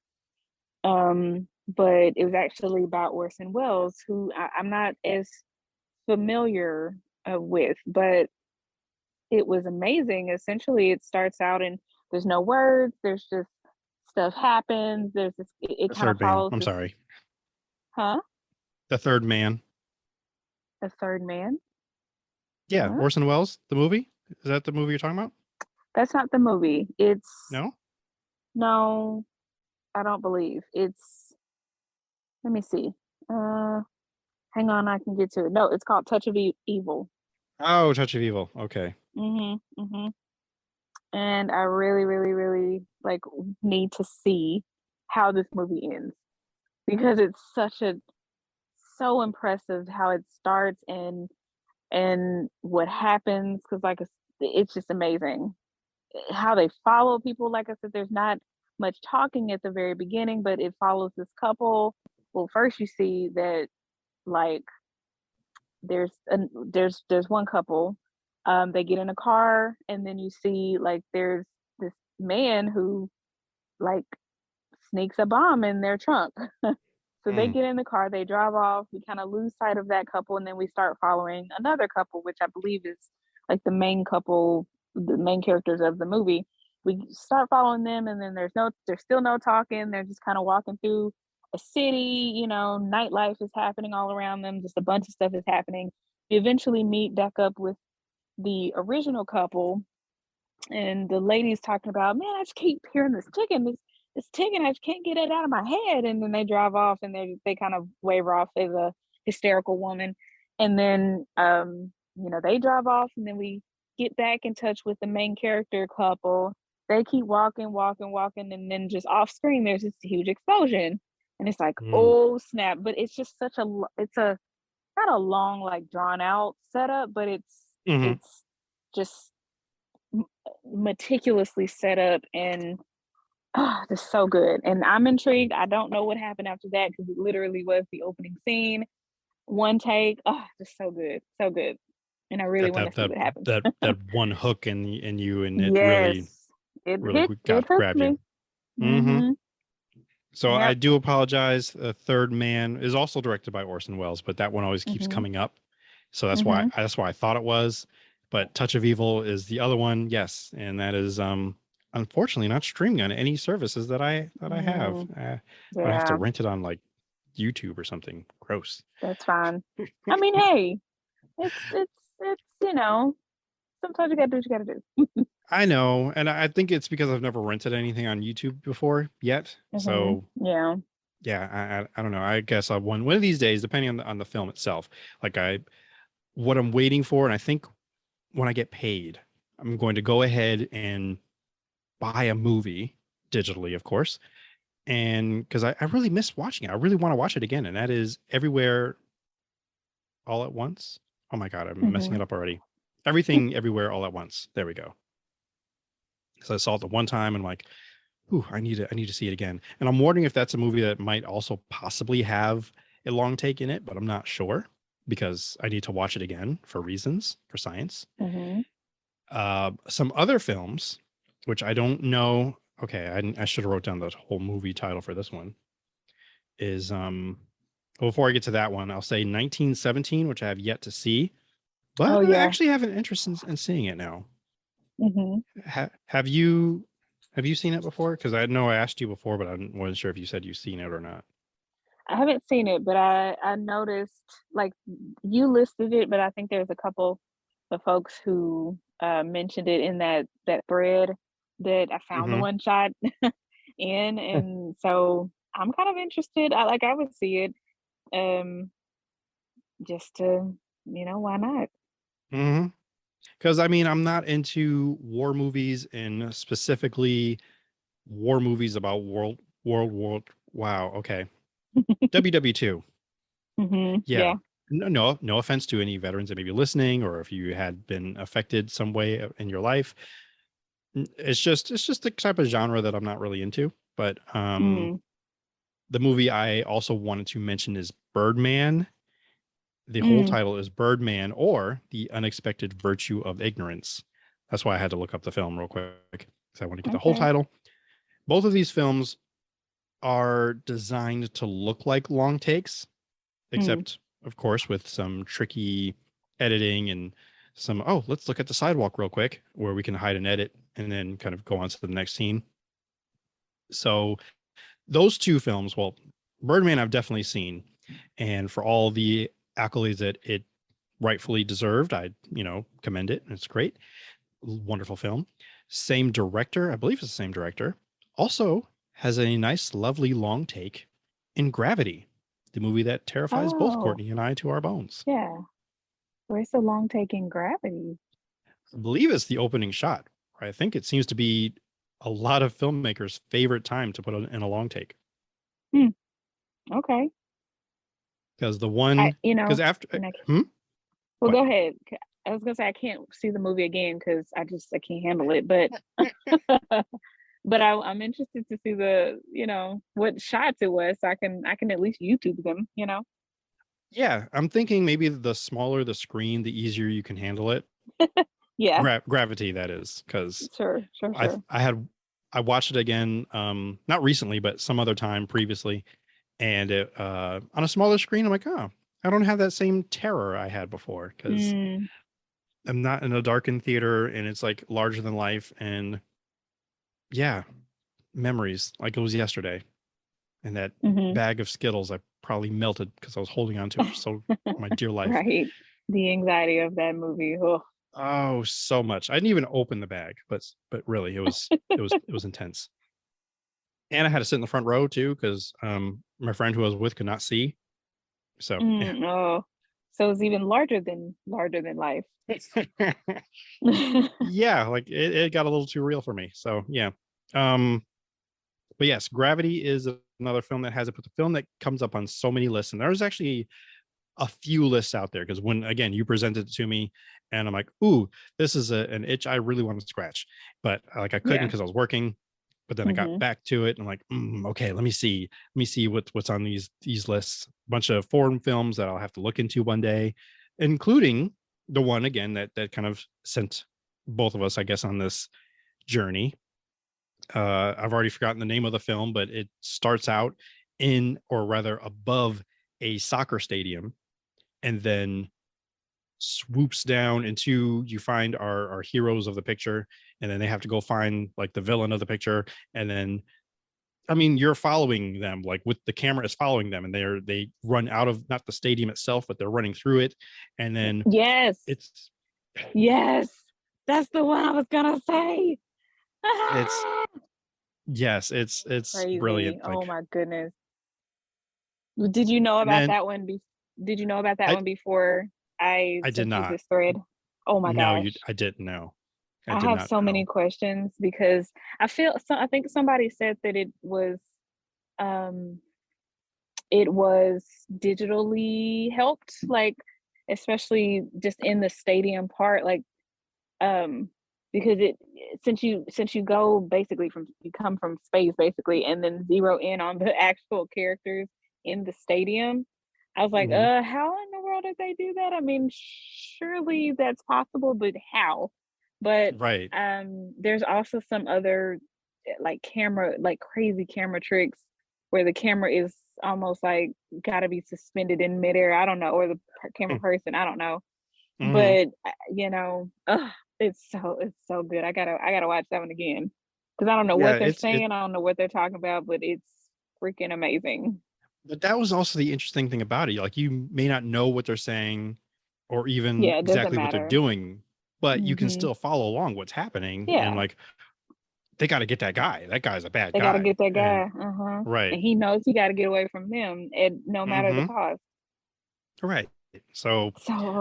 but it was actually by Orson Welles, who I'm not as familiar with, but it was amazing. Essentially, it starts out and there's no words. There's just stuff happens. There's this. It The kind of Third Man. follows I'm this. sorry. Huh? The Third Man. The Third Man. Yeah, Huh? Orson Welles, the movie. Is that the movie you're talking about? That's not the movie. It's No. no. I don't believe it's. Let me see. Uh, Hang on, I can get to it. No, it's called Touch of Evil. Oh, Touch of Evil. Okay. Mm-hmm. And I really, really, really like need to see how this movie ends, because it's so impressive how it starts and what happens. Because like it's just amazing how they follow people. Like I said, there's not much talking at the very beginning, but it follows this couple. Well, first you see that like there's one couple. They get in a car, and then you see like there's this man who like sneaks a bomb in their trunk. So they Mm. get in the car, they drive off. We kind of lose sight of that couple, and then we start following another couple, which I believe is like the main couple, the main characters of the movie. We start following them, and then there's still no talking. They're just kind of walking through a city. Nightlife is happening all around them. Just a bunch of stuff is happening. We eventually meet back up with the original couple, and the lady's talking about, man, I just keep hearing this ticking. I just can't get it out of my head. And then they drive off, and they kind of wave her off as a hysterical woman. And then they drive off, and then we get back in touch with the main character couple. They keep walking, walking, walking, and then just off screen there's this huge explosion. And it's like, Mm. oh snap. But it's just it's a not a long, like drawn out setup, but Mhm. it's just meticulously set up, and just so good. And I'm intrigued. I don't know what happened after that, because it literally was the opening scene, one take. Just so good, so good. And I really Got want that to see that what happens. that one hook in you, and it Yes, really it got hooked grabbed you. me. Hmm. Mm-hmm. So I Yep. do apologize. Third Man is also directed by Orson Welles, but that one always keeps Mm-hmm. coming up. So that's Mm-hmm. why I thought it was. But Touch of Evil is the other one, yes, and that is unfortunately not streaming on any services that I have. I have to Yeah, rent it on like YouTube or something. Gross. that's fine. I mean, hey, it's it's sometimes you gotta do what you gotta do. I know, and I think it's because I've never rented anything on YouTube before yet. So Yeah. yeah, I don't know. I guess I one of these days, depending on the film itself. Like what I'm waiting for, and I think when I get paid, I'm going to go ahead and buy a movie digitally, of course, and because I really miss watching it. I really want to watch it again, and that is Everywhere All at Once. Oh my God, I'm messing it up already. Everything Everywhere All at Once. There we go. So I saw it the one time and I'm like, ooh, I need to see it again. And I'm wondering if that's a movie that might also possibly have a long take in it, but I'm not sure because I need to watch it again for reasons, for science. Mm-hmm. Some other films, which I don't know. Okay, I should have wrote down the whole movie title for this one. Is before I get to that one, I'll say 1917, which I have yet to see, but Oh I yeah. actually have an interest in seeing it now. Mm-hmm. Have you seen it before? Because I know I asked you before, but I wasn't sure if you said you've seen it or not. I haven't seen it, but I noticed like you listed it, but I think there's a couple of folks who mentioned it in that thread that I found the Mm-hmm. one shot in, and so I'm kind of interested. I would see it, just to why not? Mm-hmm. Because I mean, I'm not into war movies and specifically war movies about world. Wow. Okay. WW2. Mm-hmm. Yeah. Yeah. No offense to any veterans that may be listening, or if you had been affected some way in your life. It's just the type of genre that I'm not really into. But Mm. the movie I also wanted to mention is Birdman. The whole Mm. title is Birdman or The Unexpected Virtue of Ignorance. That's why I had to look up the film real quick because I want to get the whole Okay. title. Both of these films are designed to look like long takes, Mm. except, of course, with some tricky editing and some, oh, let's look at the sidewalk real quick where we can hide an edit and then kind of go on to the next scene. So those two films, well, Birdman I've definitely seen. And for all the accolades that it rightfully deserved, I, commend it. It's great. Wonderful film. Same director, I believe it's the same director. Also has a nice, lovely long take in Gravity, the movie that terrifies both Oh, Kortney and I to our bones. yeah. Where's the long take in Gravity? I believe it's the opening shot. I think it seems to be a lot of filmmakers' favorite time to put in a long take. Hmm. Okay. Because the I, one, you because know, after, and well, what? go ahead. I was gonna say I can't see the movie again because I can't handle it, but but I'm interested to see what shots it was, so I can at least YouTube them. Yeah, I'm thinking maybe the smaller the screen, the easier you can handle it. Yeah, Gravity, that is, because sure, sure, sure. I watched it again, not recently, but some other time previously, and it on a smaller screen. I'm like, oh, I don't have that same terror I had before because Mm, I'm not in a darkened theater and it's like larger than life. And yeah, memories like it was yesterday. And that mm-hmm. bag of Skittles I probably melted because I was holding on to it for so my dear life. Right. The anxiety of that movie. Oh. Oh, so much. I didn't even open the bag, but really it was intense. And I had to sit in the front row too because my friend who I was with could not see. So yeah. Oh. So it's even larger than life. Yeah, like it got a little too real for me. So yeah. Um, but yes, Gravity is another film that has it, but the film that comes up on so many lists, and there's actually a few lists out there because when again you presented it to me, and I'm like, ooh, this is an itch I really want to scratch, but like I couldn't Yeah. because I was working. But then I got Mm-hmm. back to it, and I'm like, okay, let me see what's on these lists. A bunch of foreign films that I'll have to look into one day, including the one again that kind of sent both of us, I guess, on this journey. I've already forgotten the name of the film, but it starts out in, or rather above, a soccer stadium and then swoops down into, you find our heroes of the picture, and then they have to go find like the villain of the picture, and then I mean, you're following them, like with the camera is following them, and they run out of not the stadium itself, but they're running through it, and then Yes. it's Yes. That's the one I was gonna say. it's yes, it's Crazy. brilliant. Oh Like, my goodness. Did you know and about then that one? Did you know about that I one before I I did sent you not. this thread? Oh my No, gosh. I didn't know. I I did have not so many know. questions because I think somebody said that um it was digitally helped, like especially just in the stadium part, like um because it since you go basically from you come from space basically and then zero in on the actual characters in the stadium. I was like, Mhm. how in the world did they do that? I mean, surely that's possible, but how? But Right. there's also some other like camera, like crazy camera tricks where the camera is almost like got to be suspended in midair. I don't know, or the camera person. I don't know, Mm-hmm. but it's so good. I gotta watch that one again because I don't know Yeah, what they're saying. I don't know what they're talking about, but it's freaking amazing. but that was also the interesting thing about it. Like, you may not know what they're saying or even Yeah, it doesn't exactly what they're matter. doing, but you can Hmm. still follow along what's happening. And Yeah, like, they got to get that guy. That guy's a bad they got to guy. get that And guy. Uh-huh. right. And he knows he got to get away from them, and no matter the Mm-hmm. cost. Right. So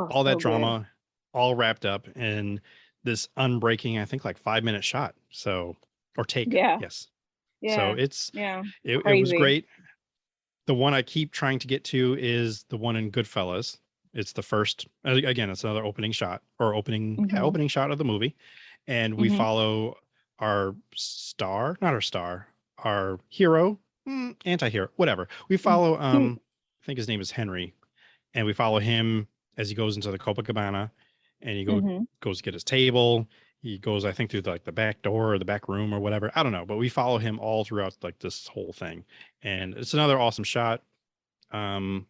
all that So good. drama all wrapped up in this unbreaking, I think like 5 minute shot. So, or take. Yeah, Yes. So yeah, yeah. it was Crazy. great. The one I keep trying to get to is the one in Goodfellas. It's the first, again, it's another opening shot or Hmm. opening shot of the movie. And we Hmm. follow our star, not our star, our hero, anti-hero, whatever. We follow, I think his name is Henry, and we follow him as he goes into the Copacabana, and Hmm. goes to get his table. He goes, I think, through like the back door or the back room or whatever. I don't know, but we follow him all throughout like this whole thing, and it's another awesome shot. Um,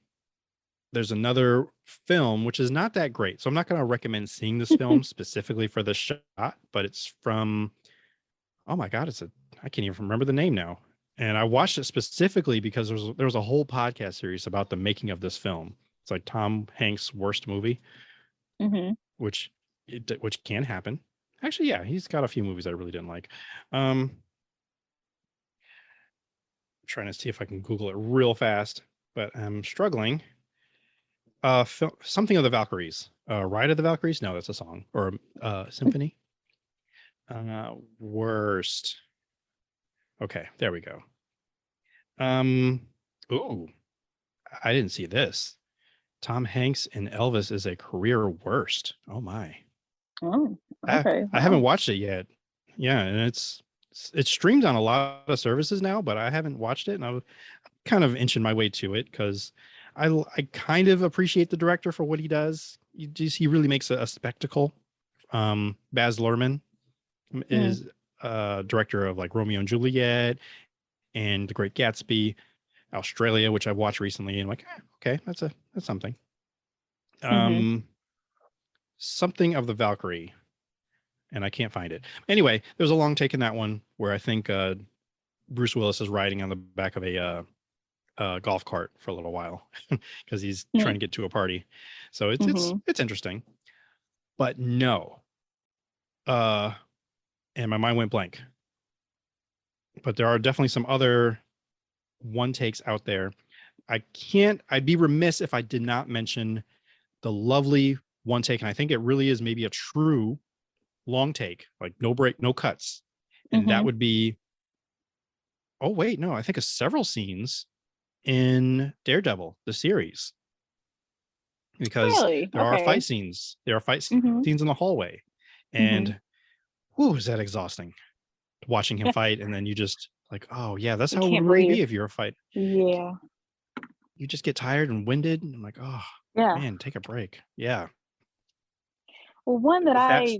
there's another film which is not that great, so I'm not going to recommend seeing this film specifically for this shot, but it's from, oh my god, I can't even remember the name now. And I watched it specifically because there was a whole podcast series about the making of this film. It's like Tom Hanks' worst movie, Hmm. which which can happen. Actually, yeah, he's got a few movies I really didn't like. Um, trying to see if I can Google it real fast, but I'm struggling. Something of the Valkyries. Ride of the Valkyries? No, that's a song or symphony. Worst. Okay, there we go. Um, ooh, I didn't see this. Tom Hanks in Elvis is a career worst. Oh my. Oh, okay. I haven't Wow. watched it yet. Yeah, and it's streamed on a lot of services now, but I haven't watched it, and I'm kind of inching my way to it because I kind of appreciate the director for what he does. He really makes a spectacle. Baz Luhrmann Mm. is director of like Romeo and Juliet and The Great Gatsby, Australia, which I've watched recently, and I'm like, okay, that's something. Hmm. Um, something of the Valkyrie, and I can't find it. Anyway, there's a long take in that one where I think Bruce Willis is riding on the back of a golf cart for a little while because he's trying to get to a party. So Hmm. it's interesting, but no. Uh, and my mind went blank. But there are definitely some other one takes out there. I'd be remiss if I did not mention the lovely one take, and I think it really is maybe a true long take, like no break, no cuts. And that Hmm. would be, oh wait, no, I think of several scenes in Daredevil, the series, because Really? there are Okay. fight scenes. There are fight Hmm. scenes in the hallway. Hmm. And whoo, is that exhausting watching him fight. And then you just like, oh yeah, that's You how it would can't really breathe. be if you're a fight. Yeah. You just get tired and winded. And I'm like, oh Yeah. man, take a break. Yeah. Well, one that With that, I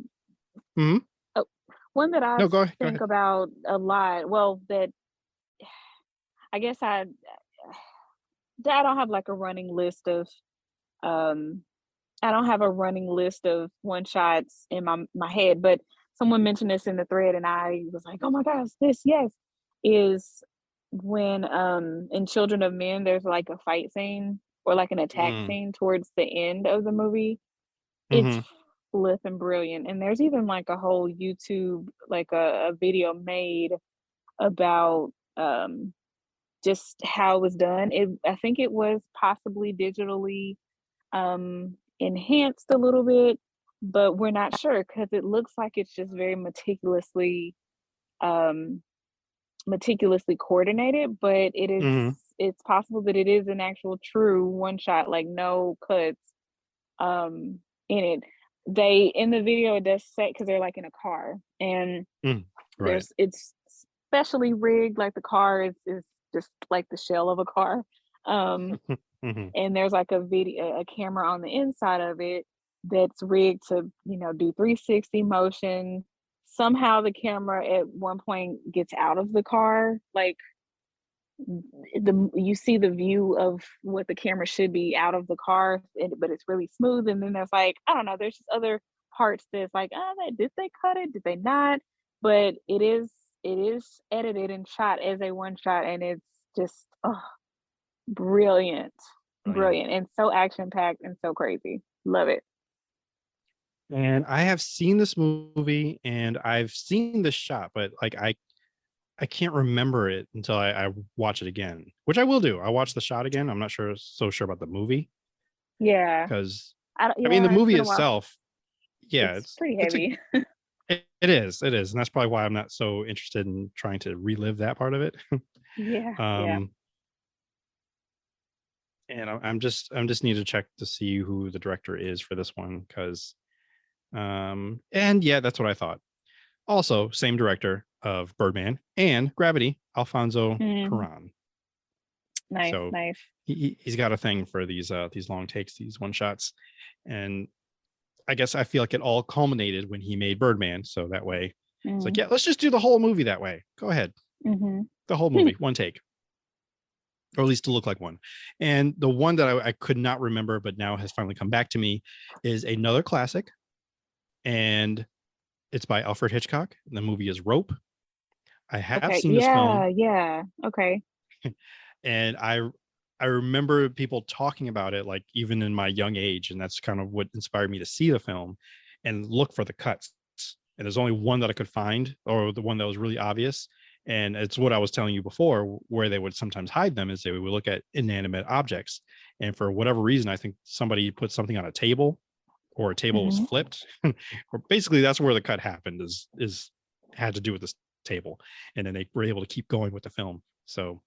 mhm. oh, one that I No, go think ahead. about a lot. Well, that I guess I don't have like a running list of um I don't have a running list of one shots in my head, but someone mentioned this in the thread, and I was like, "Oh my gosh, this yes is." when in Children of Men there's like a fight scene or like an attack Mm. scene towards the end of the movie. It's Hmm. flipping brilliant. And there's even like a whole YouTube, like a video made about just how it was done. I think it was possibly digitally enhanced a little bit, but we're not sure because it looks like it's just very um meticulously coordinated, but Hmm. it's possible that it is an actual true one shot, like no cuts in it. They in the video it does say because they're like in a car and Mm. Right. it's specially rigged, like the car is just like the shell of a car. Um Hmm. and there's like a camera on the inside of it that's rigged to, do 360 motion. Somehow the camera at one point gets out of the car, like you see the view of what the camera should be out of the car, but it's really smooth. And then there's like, I don't know, there's just other parts that's like, did they cut it, did they not? But it is edited and shot as a one shot, and it's just brilliant, Brilliant. brilliant, and so action packed and so crazy. Love it. And I have seen this movie and I've seen the shot, but like I can't remember it until I watch it again, which I will do. I'll watch the shot again. I'm not so sure about the movie Yeah, because I mean the it's movie been a while. itself, yeah, It's pretty it's a heavy. it is, and that's probably why I'm not so interested in trying to relive that part of it. Yeah, yeah. um, and I'm just need to check to see who the director is for this one because and yeah, that's what I thought. Also, same director of Birdman and Gravity, Alfonso Mm, Cuarón. nice, So nice. he's got a thing for these long takes, these one shots, and I guess I feel like it all culminated when he made Birdman. So that way, it's like, Mm, yeah, let's just do the whole movie that way. Go ahead, mm-hmm. the whole movie, one take, or at least to look like one. And the one that I could not remember, but now has finally come back to me, is another classic, and it's by Alfred Hitchcock. And the movie is Rope. I have Okay. seen this Yeah, film, yeah. Okay. and I remember people talking about it like even in my young age, and that's kind of what inspired me to see the film and look for the cuts. And there's only one that I could find, or the one that was really obvious. And it's what I was telling you before, where they would sometimes hide them is they would look at inanimate objects. And for whatever reason, I think somebody put something on a table or a table was Mm-hmm. flipped. Or basically that's where the cut happened is had to do with this table. And then they were able to keep going with the film. So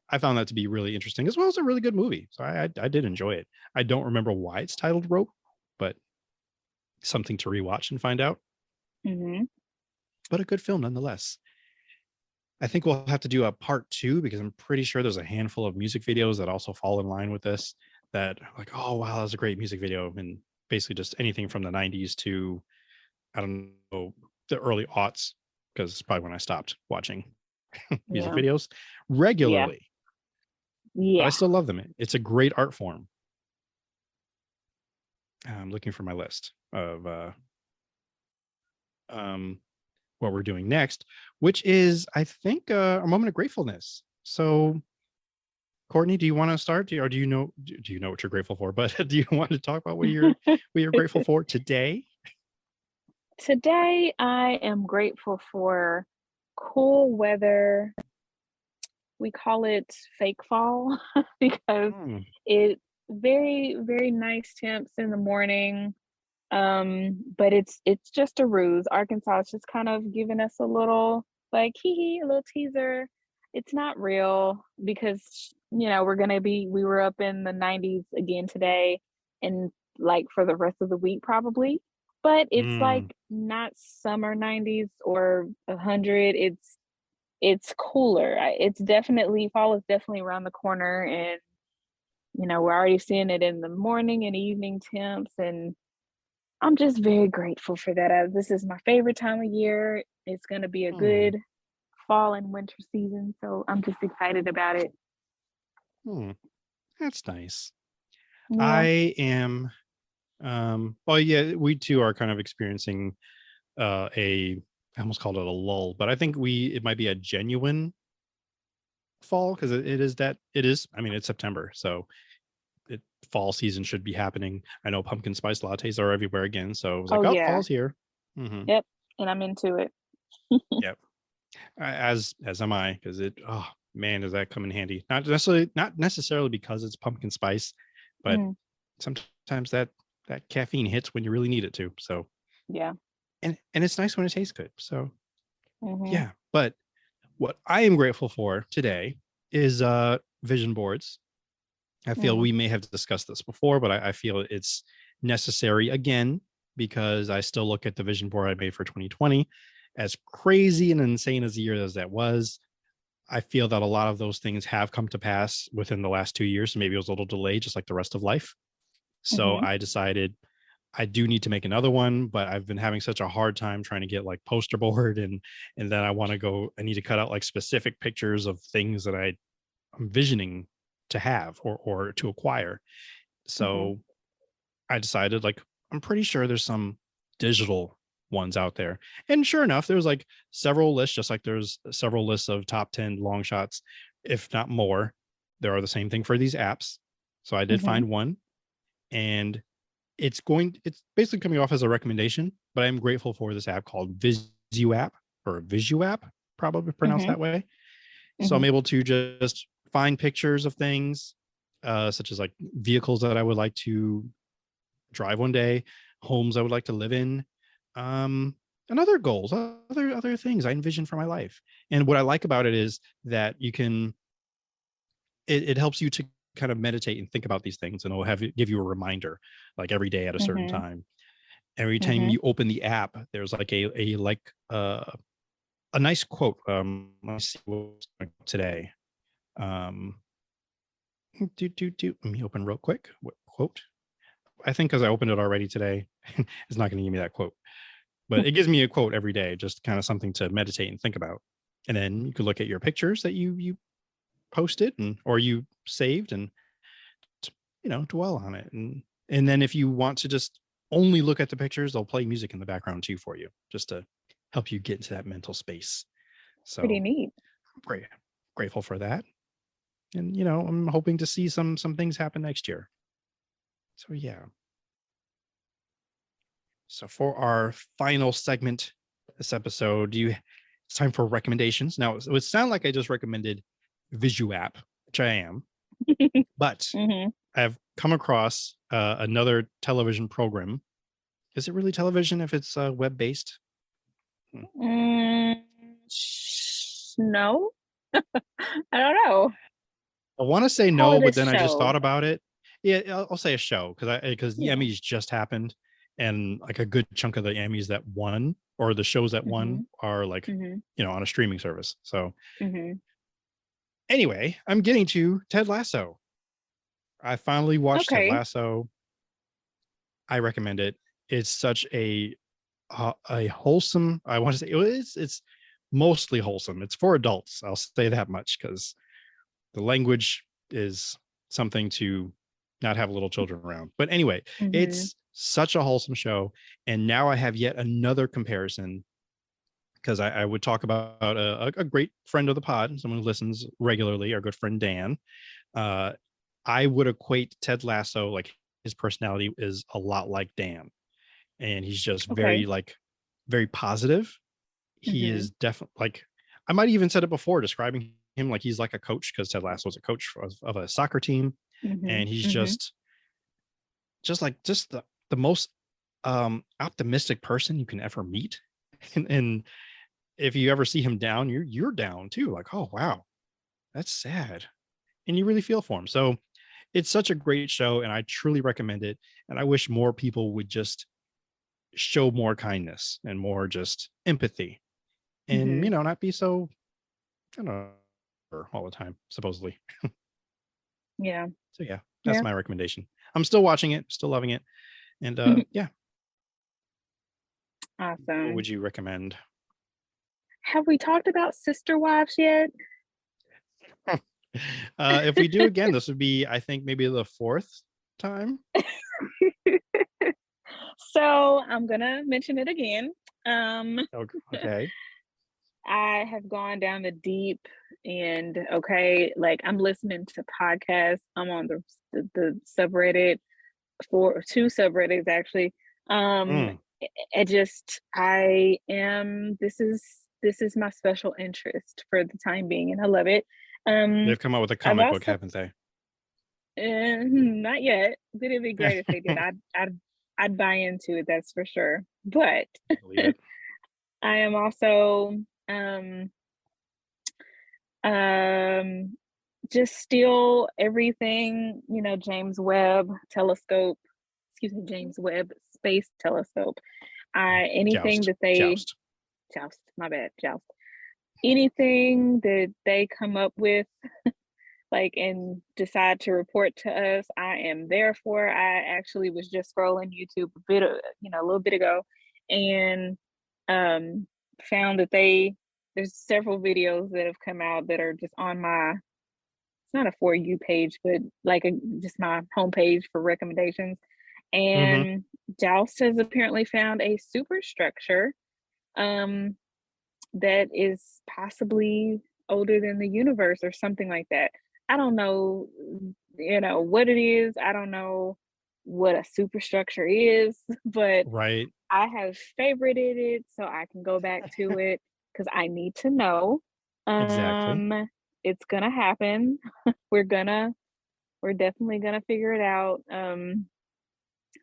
I found that to be really interesting, as well as a really good movie. So I did enjoy it. I don't remember why it's titled Rope, but something to rewatch and find out. Mm-hmm. But a good film nonetheless. I think we'll have to do a part 2 because I'm pretty sure there's a handful of music videos that also fall in line with this. That like, oh wow, that was a great music video, and basically just anything from the '90s to I don't know the early aughts, because it's probably when I stopped watching music Yeah. videos Yeah. regularly. But I Yeah. still love them. It's a great art form. I'm looking for my list of um, what we're doing next, which is, I think, a moment of gratefulness. So, Kortney, do you want to start, or do you know what you're grateful for? But do you want to talk about what you're grateful for today? Today I am grateful for cool weather. We call it fake fall because Mm, it very, very nice temps in the morning. But it's just a ruse. Arkansas is just kind of giving us a little like hee a little teaser. It's not real because we were up in the 90s again today and like for the rest of the week probably. But it's mm, like not summer 90s or 100. It's cooler. It's definitely fall is definitely around the corner, and we're already seeing it in the morning and evening temps, and I'm just very grateful for that. This is my favorite time of year. It's going to be a mm, good fall and winter season, so I'm just excited about it. mm. That's nice. Yeah. I am. Well, yeah, we too are kind of experiencing I almost called it a lull, but I think it might be a genuine fall because it is. I mean, it's September, so fall season should be happening. I know pumpkin spice lattes are everywhere again, so I was like, oh, yeah. fall's here. Mm-hmm. Yep. And I'm into it. Yep. As am I, because oh man, does that come in handy. Not necessarily because it's pumpkin spice, but sometimes that caffeine hits when you really need it to. So yeah. And it's nice when it tastes good. So Mhm. yeah. But what I am grateful for today is vision boards. I feel we may have discussed this before, but I feel it's necessary again because I still look at the vision board I made for 2020. As crazy and insane as a year as that was, I feel that a lot of those things have come to pass within the last 2 years. So maybe it was a little delayed, just like the rest of life. So I decided I do need to make another one, but I've been having such a hard time trying to get like poster board and then I need to cut out like specific pictures of things that I'm visioning to have or to acquire. So I decided like I'm pretty sure there's some digital ones out there. And sure enough, there's like several lists, just like there's several lists of top 10 long shots, if not more. There are the same thing for these apps. So I did find one, and it's basically coming off as a recommendation, but I'm grateful for this app called Visu or Visu app, probably pronounced that way. So I'm able to just find pictures of things, such as like vehicles that I would like to drive one day, homes I would like to live in, and other goals, other things I envision for my life. And what I like about it is that you can, it helps you to kind of meditate and think about these things, and it'll give you a reminder like every day at a certain time. Every time you open the app, there's like a nice quote. Let me see what's today. Let me open real quick. What quote? I think because I opened it already today, it's not going to give me that quote, but it gives me a quote every day, just kind of something to meditate and think about. And then you could look at your pictures that you posted or you saved and dwell on it. And then if you want to just only look at the pictures, they'll play music in the background too for you, just to help you get into that mental space. So pretty neat. Grateful for that. And I'm hoping to see some things happen next year. So yeah. So for our final segment this episode, it's time for recommendations. Now it would sound like I just recommended Visu app, which I am, but I've come across another television program. Is it really television if it's web-based? No. I don't know. I want to say no, but then I just thought about it. Yeah, I'll say a show because the Emmys just happened, and like a good chunk of the Emmys that won or the shows that won are like on a streaming service. So anyway, I'm getting to Ted Lasso. I finally watched Ted Lasso. I recommend it. It's such a wholesome. I want to say it's mostly wholesome. It's for adults. I'll say that much because the language is something to not have little children around. But anyway, it's such a wholesome show. And now I have yet another comparison because I would talk about a great friend of the pod, someone who listens regularly, our good friend Dan. I would equate Ted Lasso, like his personality is a lot like Dan. And he's just very positive. He is definitely like, I might even said it before describing him like he's like a coach because Ted Lasso is a coach of a soccer team. And he's just the most optimistic person you can ever meet. And if you ever see him down, you're down too. Like, oh wow, that's sad. And you really feel for him. So it's such a great show and I truly recommend it. And I wish more people would just show more kindness and more just empathy and not be so all the time, supposedly. Yeah. So yeah, that's my recommendation. I'm still watching it, still loving it. And yeah. Awesome. What would you recommend? Have we talked about Sister Wives yet? If we do again, this would be, I think, maybe the fourth time. So I'm gonna mention it again. Okay. I have gone down the deep and okay, like I'm listening to podcasts. I'm on the subreddit for 2 subreddits actually. Um, Mm. I am. This is my special interest for the time being, and I love it. They've come out with a I've comic book, also haven't they? not yet, but it'd be great if they did. I'd buy into it. That's for sure. But Believe it. I am also um just still everything, James Webb telescope, excuse me, James Webb Space Telescope. Anything Joust. that they Joust. joust, my bad, joust. Anything that they come up with, like, and decide to report to us, I am there for. I actually was just scrolling YouTube a little bit ago, and um, found that there's several videos that have come out that are just on my, it's not a For You page, but like just my homepage for recommendations. Mm-hmm. And Joust has apparently found a superstructure um, that is possibly older than the universe or something like that. I don't know, what it is. I don't know what a superstructure is, but Right. I have favorited it so I can go back to it because I need to know. Exactly. It's gonna happen. we're gonna we're definitely gonna figure it out.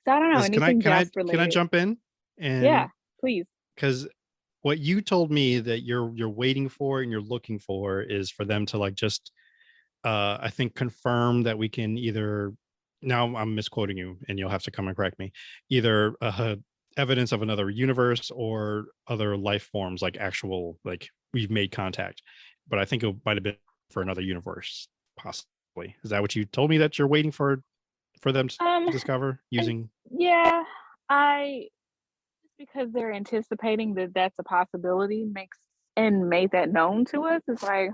So I don't know, Can I anything can I Joust can I related. jump in? Yeah, And please. because what you told me that you're waiting for and you're looking for is for them to like just I think confirm that we can either, now I'm misquoting you and you'll have to come and correct me, either evidence of another universe or other life forms, like actual, like we've made contact. But I think it might have been for another universe, possibly. Is that what you told me that you're waiting for them to Um, discover I, using? yeah, I just because they're anticipating that that's a possibility makes and made that known to us. It's like,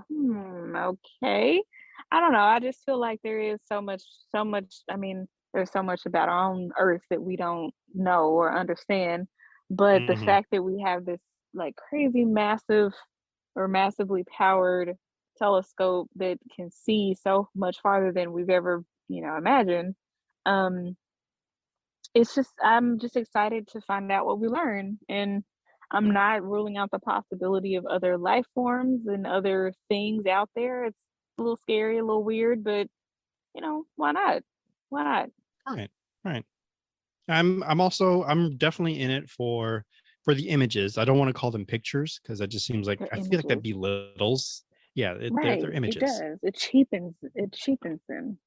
okay. I don't know. I just feel like there is so much. I mean, there's so much about our own Earth that we don't know or understand. But the Mm-hmm. fact that we have this like crazy massive or massively powered telescope that can see so much farther than we've ever, imagined. Um, I'm just excited to find out what we learn. And I'm not ruling out the possibility of other life forms and other things out there. It's a little scary, a little weird, but why not? Why not? All right. All right. I'm definitely in it for the images. I don't want to call them pictures because that just seems like, The I feel like that images. belittles. Yeah, they're Right. It images. does. It cheapens them.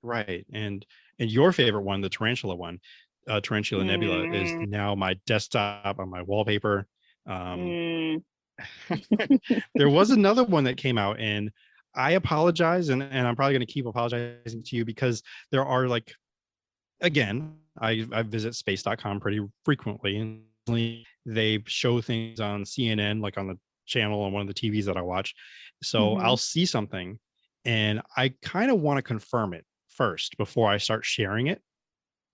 Right. And your favorite one, the tarantula one, Tarantula Nebula, is Mm, now my desktop on my wallpaper. Um, mm, there was another one that came out, and I apologize, and I'm probably going to keep apologizing to you because there are like, again, I visit space.com pretty frequently, and they show things on CNN, like on the channel on one of the TVs that I watch. So mm-hmm, I'll see something and I kind of want to confirm it first before I start sharing it.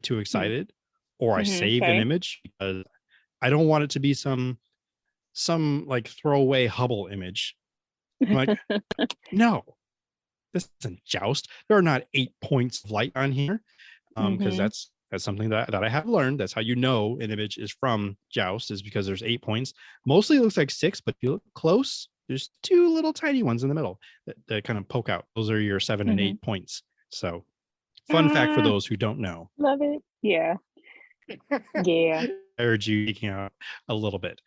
Too excited, or I mm-hmm, save an okay. image because I don't want it to be some like throwaway Hubble image. I'm like, no, this isn't Joust. There are not 8 points of light on here. Because Mm-hmm, that's something that I have learned. That's how you know an image is from Joust, is because there's 8 points. Mostly it looks like 6, but if you look close, there's 2 little tiny ones in the middle that kind of poke out. Those are your 7 and mm-hmm. 8 points. So fun fact for those who don't know. Love it. Yeah. Yeah. I heard you geeking out a little bit.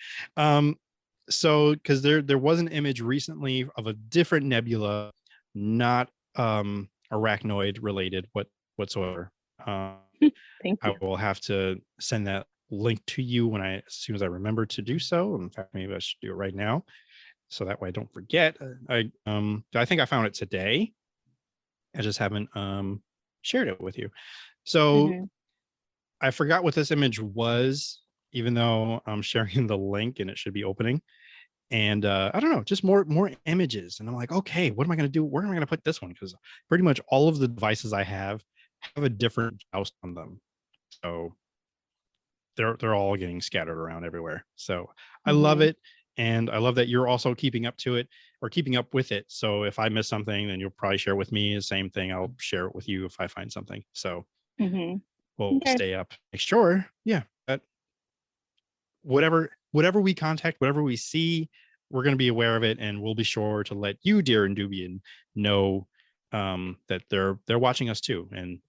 So because there was an image recently of a different nebula, not arachnoid related whatsoever. Thank I you. will have to send that link to you as soon as I remember to do so. In fact, maybe I should do it right now, so that way I don't forget. I think I found it today. I just haven't shared it with you. So Mm-hmm. I forgot what this image was, even though I'm sharing the link and it should be opening. And I don't know, just more images. And I'm like, okay, what am I going to do? Where am I going to put this one? Because pretty much all of the devices I have a different Joust on them. So they're all getting scattered around everywhere. So I love Mm-hmm. it. And I love that you're also keeping up to it or keeping up with it. So if I miss something, then you'll probably share it with me. The same thing. I'll share it with you if I find something. So Mm-hmm. we'll Okay. stay up. Make sure. Yeah. That whatever we contact, whatever we see, we're going to be aware of it. And we'll be sure to let you, dear Indubian, know that they're watching us too. And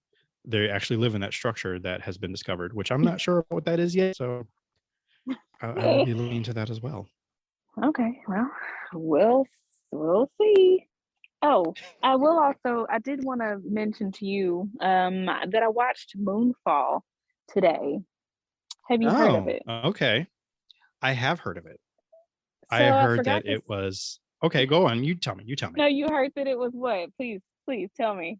they actually live in that structure that has been discovered, which I'm not sure what that is yet. So I will be looking into that as well. Okay, well, we'll see. Oh, I did want to mention to you that I watched Moonfall today. Have you heard of it? Okay. I have heard of it. So I I heard forgot that it was okay. Go on. You tell me. No, you heard that it was what? Please tell me.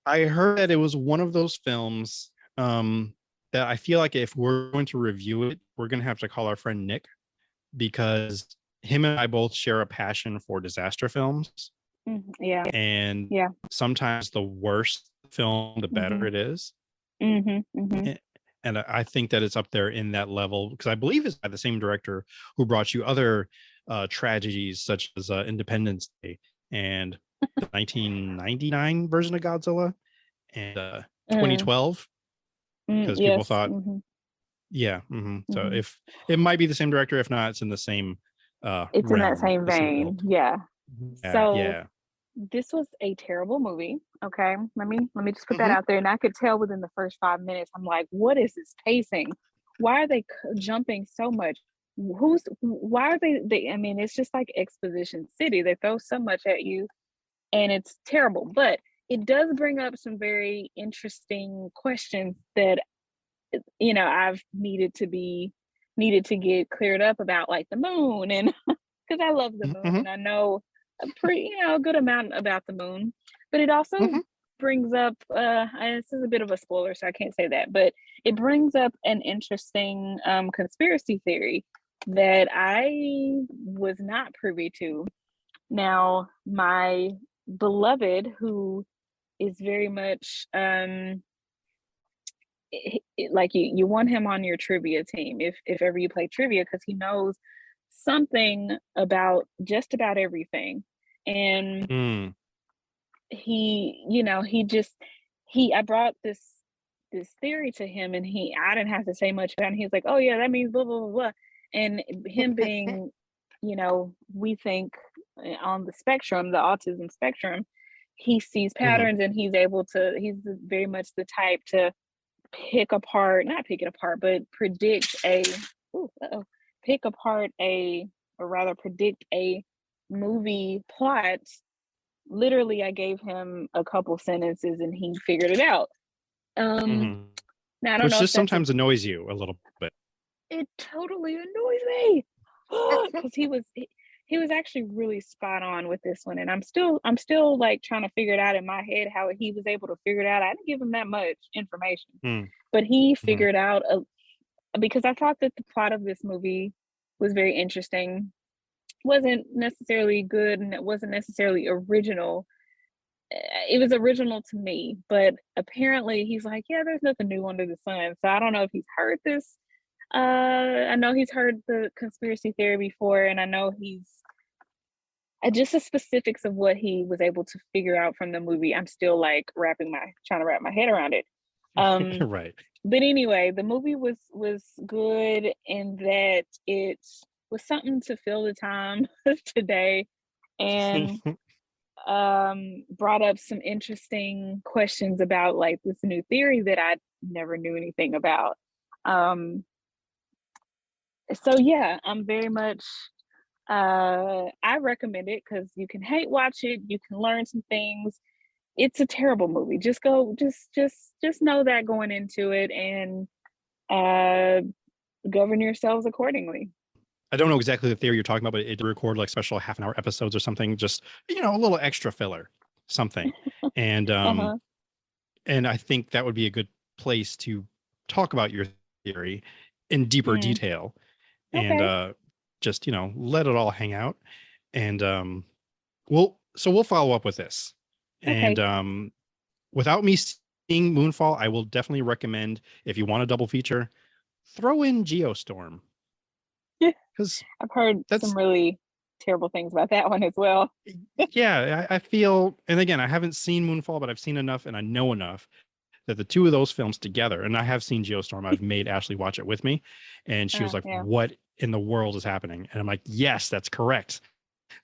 I heard that it was one of those films that I feel like if we're going to review it, we're going to have to call our friend Nick, because him and I both share a passion for disaster films. Yeah. And yeah, sometimes the worse film, the better it is. And I think that it's up there in that level, because I believe it's by the same director who brought you other tragedies such as Independence Day and the 1999 version of Godzilla and 2012, because people thought, so if it might be the same director, if not, it's in the same it's realm, in that same vein. So this was a terrible movie. Okay, let me just put that out there. And I could tell within the first 5 minutes, I'm like, what is this pacing? Why are they jumping so much? Why are they I mean, it's just like exposition city. They throw so much at you and it's terrible, but it does bring up some very interesting questions that I've needed to get cleared up about, like the moon, and because I love the moon and I know a good amount about the moon, but it also brings up this is a bit of a spoiler, so I can't say that, but it brings up an interesting conspiracy theory that I was not privy to. Now, my beloved, who is very much like you want him on your trivia team if ever you play trivia, because he knows something about just about everything. And I brought this theory to him, and I didn't have to say much about it. He's like, oh yeah, that means blah blah blah blah. And him being we think on the spectrum, the autism spectrum, he sees patterns, and he's very much the type to not pick it apart, but predict predict a movie plot. Literally, I gave him a couple sentences and he figured it out. Now, I don't Which know just sometimes annoys you a little bit. It totally annoys me because he was actually really spot on with this one, and I'm still like trying to figure it out in my head how he was able to figure it out. I didn't give him that much information, but he figured out because I thought that the plot of this movie was very interesting. Wasn't necessarily good, and it wasn't necessarily original. It was original to me, but apparently he's like, yeah, there's nothing new under the sun. So I don't know if he's heard this. I know he's heard the conspiracy theory before, and I know he's just the specifics of what he was able to figure out from the movie. I'm still like trying to wrap my head around it. Right. But anyway, the movie was good in that it was something to fill the time today, and brought up some interesting questions about like this new theory that I never knew anything about. So yeah, I'm very much I recommend it because you can hate watch it, you can learn some things. It's a terrible movie. Just know that going into it, and govern yourselves accordingly. I don't know exactly the theory you're talking about, but it record like special half-an-hour episodes or something, just a little extra filler, something. And and I think that would be a good place to talk about your theory in deeper detail, and just let it all hang out. And we'll follow up with this. And without me seeing Moonfall, I will definitely recommend, if you want a double feature, throw in Geostorm. because I've heard some that's really terrible things about that one as well. yeah. I feel, and again, I haven't seen Moonfall, but I've seen enough and I know enough that the two of those films together, and I have seen Geostorm. I've made Ashley watch it with me, and she was like, Yeah. "What in the world is happening?" And I'm like, "Yes, that's correct."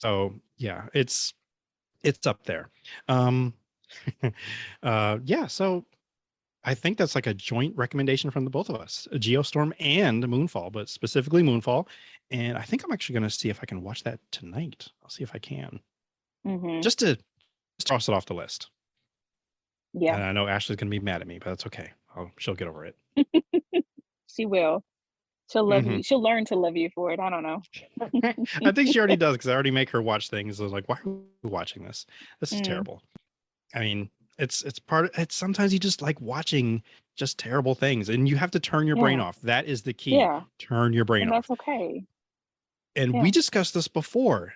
So yeah, it's up there. Um, yeah. So I think that's like a joint recommendation from the both of us, a Geostorm and Moonfall, but specifically Moonfall. And I think I'm actually going to see if I can watch that tonight. I'll see if I can, Mm-hmm. just to toss it off the list. Yeah, And I know Ashley's going to be mad at me, but that's okay. She'll get over it. she will. She'll love Mhm. you. She'll learn to love you for it. I don't know. I think she already does because I already make her watch things. I was like, why are you watching this? This is Mm, terrible. I mean, it's sometimes you just like watching just terrible things and you have to turn your brain yeah, off. That is the key. yeah, Turn your brain and off. that's okay. And Yeah, we discussed this before.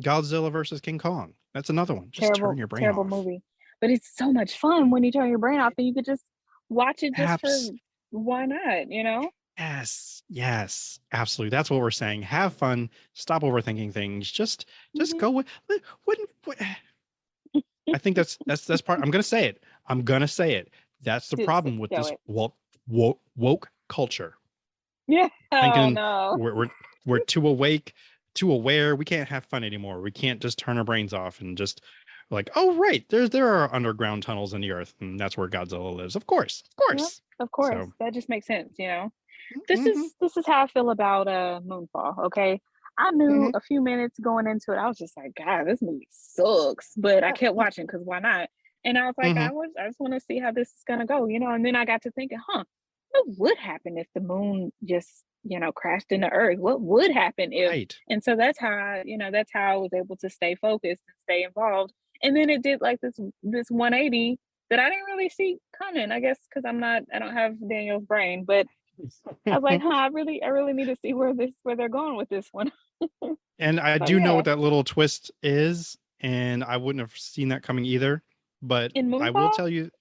Godzilla versus King Kong. That's another one. Just turn terrible, your brain terrible off. movie. But it's so much fun when you turn your brain off, and you could just watch it just for Abs why not? You know? yes, absolutely. That's what we're saying. Have fun. Stop overthinking things. Just Hmm. go with what I think that's part. I'm gonna say it. I'm gonna say it. That's the Just problem with show this it. woke culture. Yeah. Oh Thinking no. we're too awake, too aware. We can't have fun anymore. We can't just turn our brains off and just like, oh right, there are underground tunnels in the earth, and that's where Godzilla lives. Of Yeah. course. Of course, So that just makes sense. You know. mhm, This is how I feel about Moonfall. Okay. I knew mhm, a few minutes going into it, I was just like, God, this movie sucks. But I kept watching because why not? And I was like, mhm. I just want to see how this is gonna go, you know. And then I got to thinking, what would happen if the moon just, crashed into Earth? What would happen if? Right. And so that's how I was able to stay focused and stay involved. And then it did like this 180 that I didn't really see coming. I guess because I don't have Daniel's brain, but I was like, I really need to see where they're going with this one. And I So do know yeah, what that little twist is, and I wouldn't have seen that coming either. But in I will Moonfall. tell you,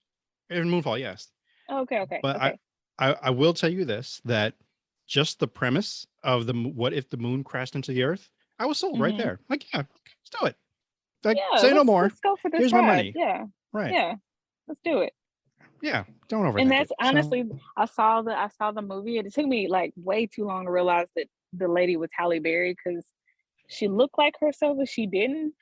in Moonfall, yes. Okay, okay, But okay. I will tell you this, that just the premise of what if the moon crashed into the earth, I was sold right Hmm. there. Like, yeah, let's do it. Like, Yeah, say no more. let's go for this Here's my ride. money. Yeah, Right. yeah, let's do it. Yeah. Don't And overthink that's it. So honestly, I saw the movie, and it took me like way too long to realize that the lady was Halle Berry because she looked like herself, but she didn't.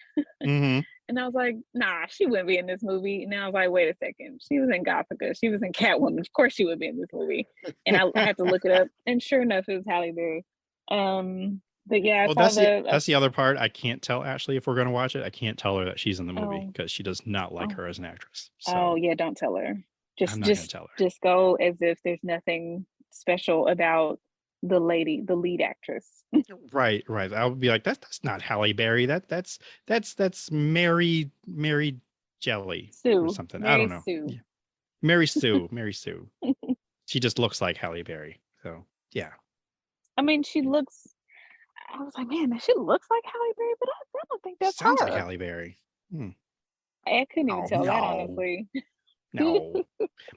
mhm. And I was like, nah, she wouldn't be in this movie. And I was like, wait a second. She was in Gothica. She was in Catwoman. Of course she would be in this movie. And I had to look it up. And sure enough, it was Halle Berry. But yeah, Well, that's the other part. I can't tell Ashley if we're gonna watch it. I can't tell her that she's in the movie oh, because she does not like oh, her as an actress. oh So yeah, don't tell her. I'm Just, not gonna just, tell her. just go as if there's nothing special about the lead actress. Right, right. I would be like, that's not Halle Berry. That's Mary Jelly or Sue, something. I don't Mary know. Sue. Yeah. Mary Sue. She just looks like Halle Berry. So yeah. I mean, she looks. I was like, man, she looks like Halle Berry, but I don't think that's Sounds like her. Halle Berry. Hmm. I couldn't even Oh tell that no. honestly. No.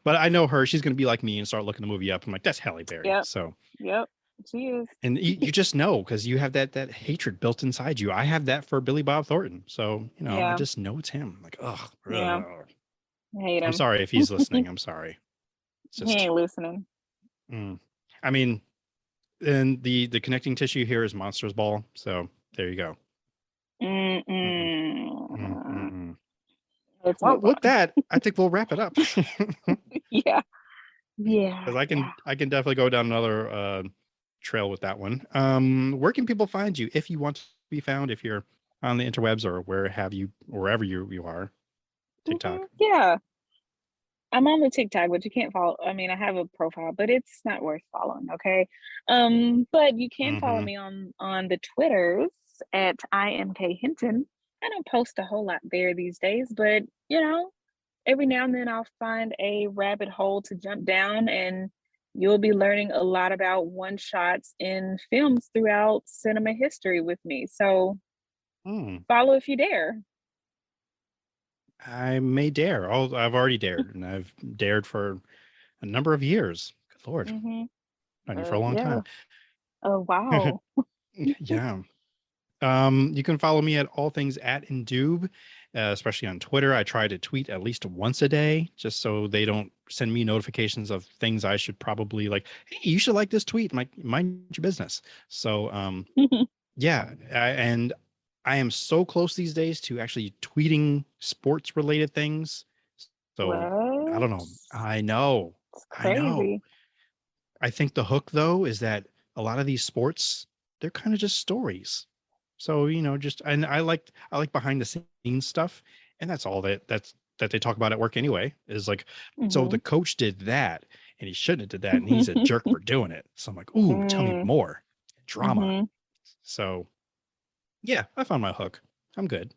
But I know her. She's gonna be like me and start looking the movie up. I'm like, that's Halle Berry. Yep, So yep, she is. and you just know because you have that hatred built inside you. I have that for Billy Bob Thornton. So, I Yeah, just know it's him. Like, ugh. yeah, Ugh. I hate I'm him. sorry if he's listening. I'm sorry. It's He just ain't listening. mm. I mean, and the connecting tissue here is Monsters Ball. So there you go. Mm-mm, Mm-mm. mm-mm. Let's Well, move with on. that, I think we'll wrap it up. Yeah, yeah, Because I yeah. can definitely go down another trail with that one. Where can people find you if you want to be found? If you're on the interwebs or wherever you are, TikTok. Yeah, I'm on the TikTok, but you can't follow. I mean, I have a profile, but it's not worth following. Okay, but you can follow Mm-hmm. me on the Twitters at IMK Hinton. I don't post a whole lot there these days, but every now and then I'll find a rabbit hole to jump down, and you'll be learning a lot about one shots in films throughout cinema history with me. So Mm. follow if you dare. I may dare. Oh, I've already dared, and I've dared for a number of years. Good Lord, Mm-hmm. known you for a long Yeah. time. Oh, wow. Yeah. You can follow me at all things at indoob, especially on Twitter. I try to tweet at least once a day, just so they don't send me notifications of things I should probably like. Hey, you should like this tweet. Mind your business. So, yeah, and I am so close these days to actually tweeting sports related things. So I What? don't know. I know. It's I know. crazy. I think the hook though is that a lot of these sports, they're kind of just stories. So, just and I like behind the scenes stuff, and that's all that they talk about at work anyway, is like, so the Mm-hmm. coach did that and he shouldn't have did that and he's a jerk for doing it. So I'm like, ooh, tell me more. Drama. Mm-hmm. So yeah, I found my hook. I'm good.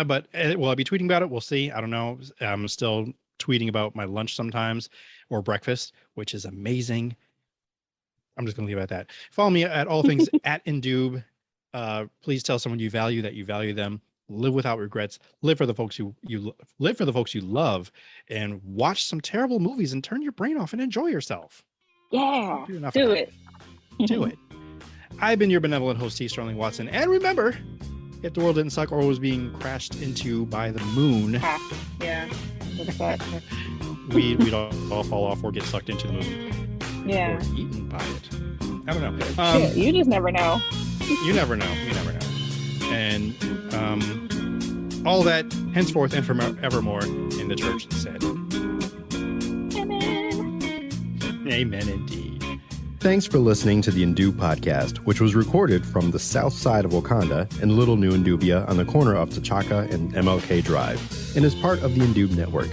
But will I be tweeting about it? We'll see. I don't know. I'm still tweeting about my lunch sometimes or breakfast, which is amazing. I'm just going to leave it at that. Follow me at all things at indoob. Please tell someone you value them. Live without regrets. Live for the folks live for the folks you love, and watch some terrible movies and turn your brain off and enjoy yourself. Yeah. Do enough Do of that. it. Do it. I've been your benevolent host, T. Sterling Watson, and remember, if the world didn't suck or was being crashed into by the moon, Yeah. Look at that. we'd all fall off or get sucked into the moon Yeah. or eaten by it. I don't know. Shit, you just never know. You never know. You never know. And all that henceforth and forevermore in the church said. Amen. Amen indeed. Thanks for listening to the Indoob podcast, which was recorded from the south side of Wakanda in Little New Indubia on the corner of T'Chaka and MLK Drive, and is part of the Indoob network.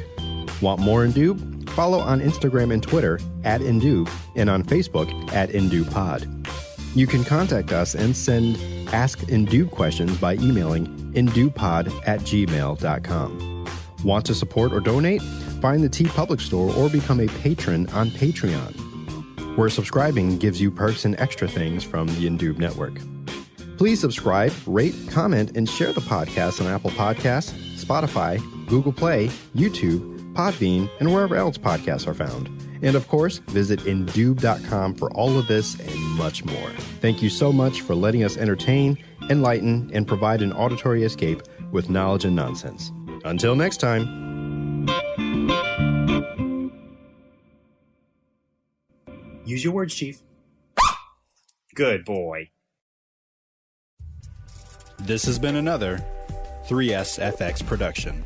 Want more Indoob? Follow on Instagram and Twitter at Indoob and on Facebook at IndooPod. You can contact us and send Ask Indoob questions by emailing indoopod@gmail.com. Want to support or donate? Find the TeePublic Store or become a patron on Patreon, where subscribing gives you perks and extra things from the Indoob network. Please subscribe, rate, comment, and share the podcast on Apple Podcasts, Spotify, Google Play, YouTube, Podbean, and wherever else podcasts are found. And of course, visit indoob.com for all of this and much more. Thank you so much for letting us entertain, enlighten, and provide an auditory escape with knowledge and nonsense. Until next time. Use your words, Chief. Good boy. This has been another 3SFX production.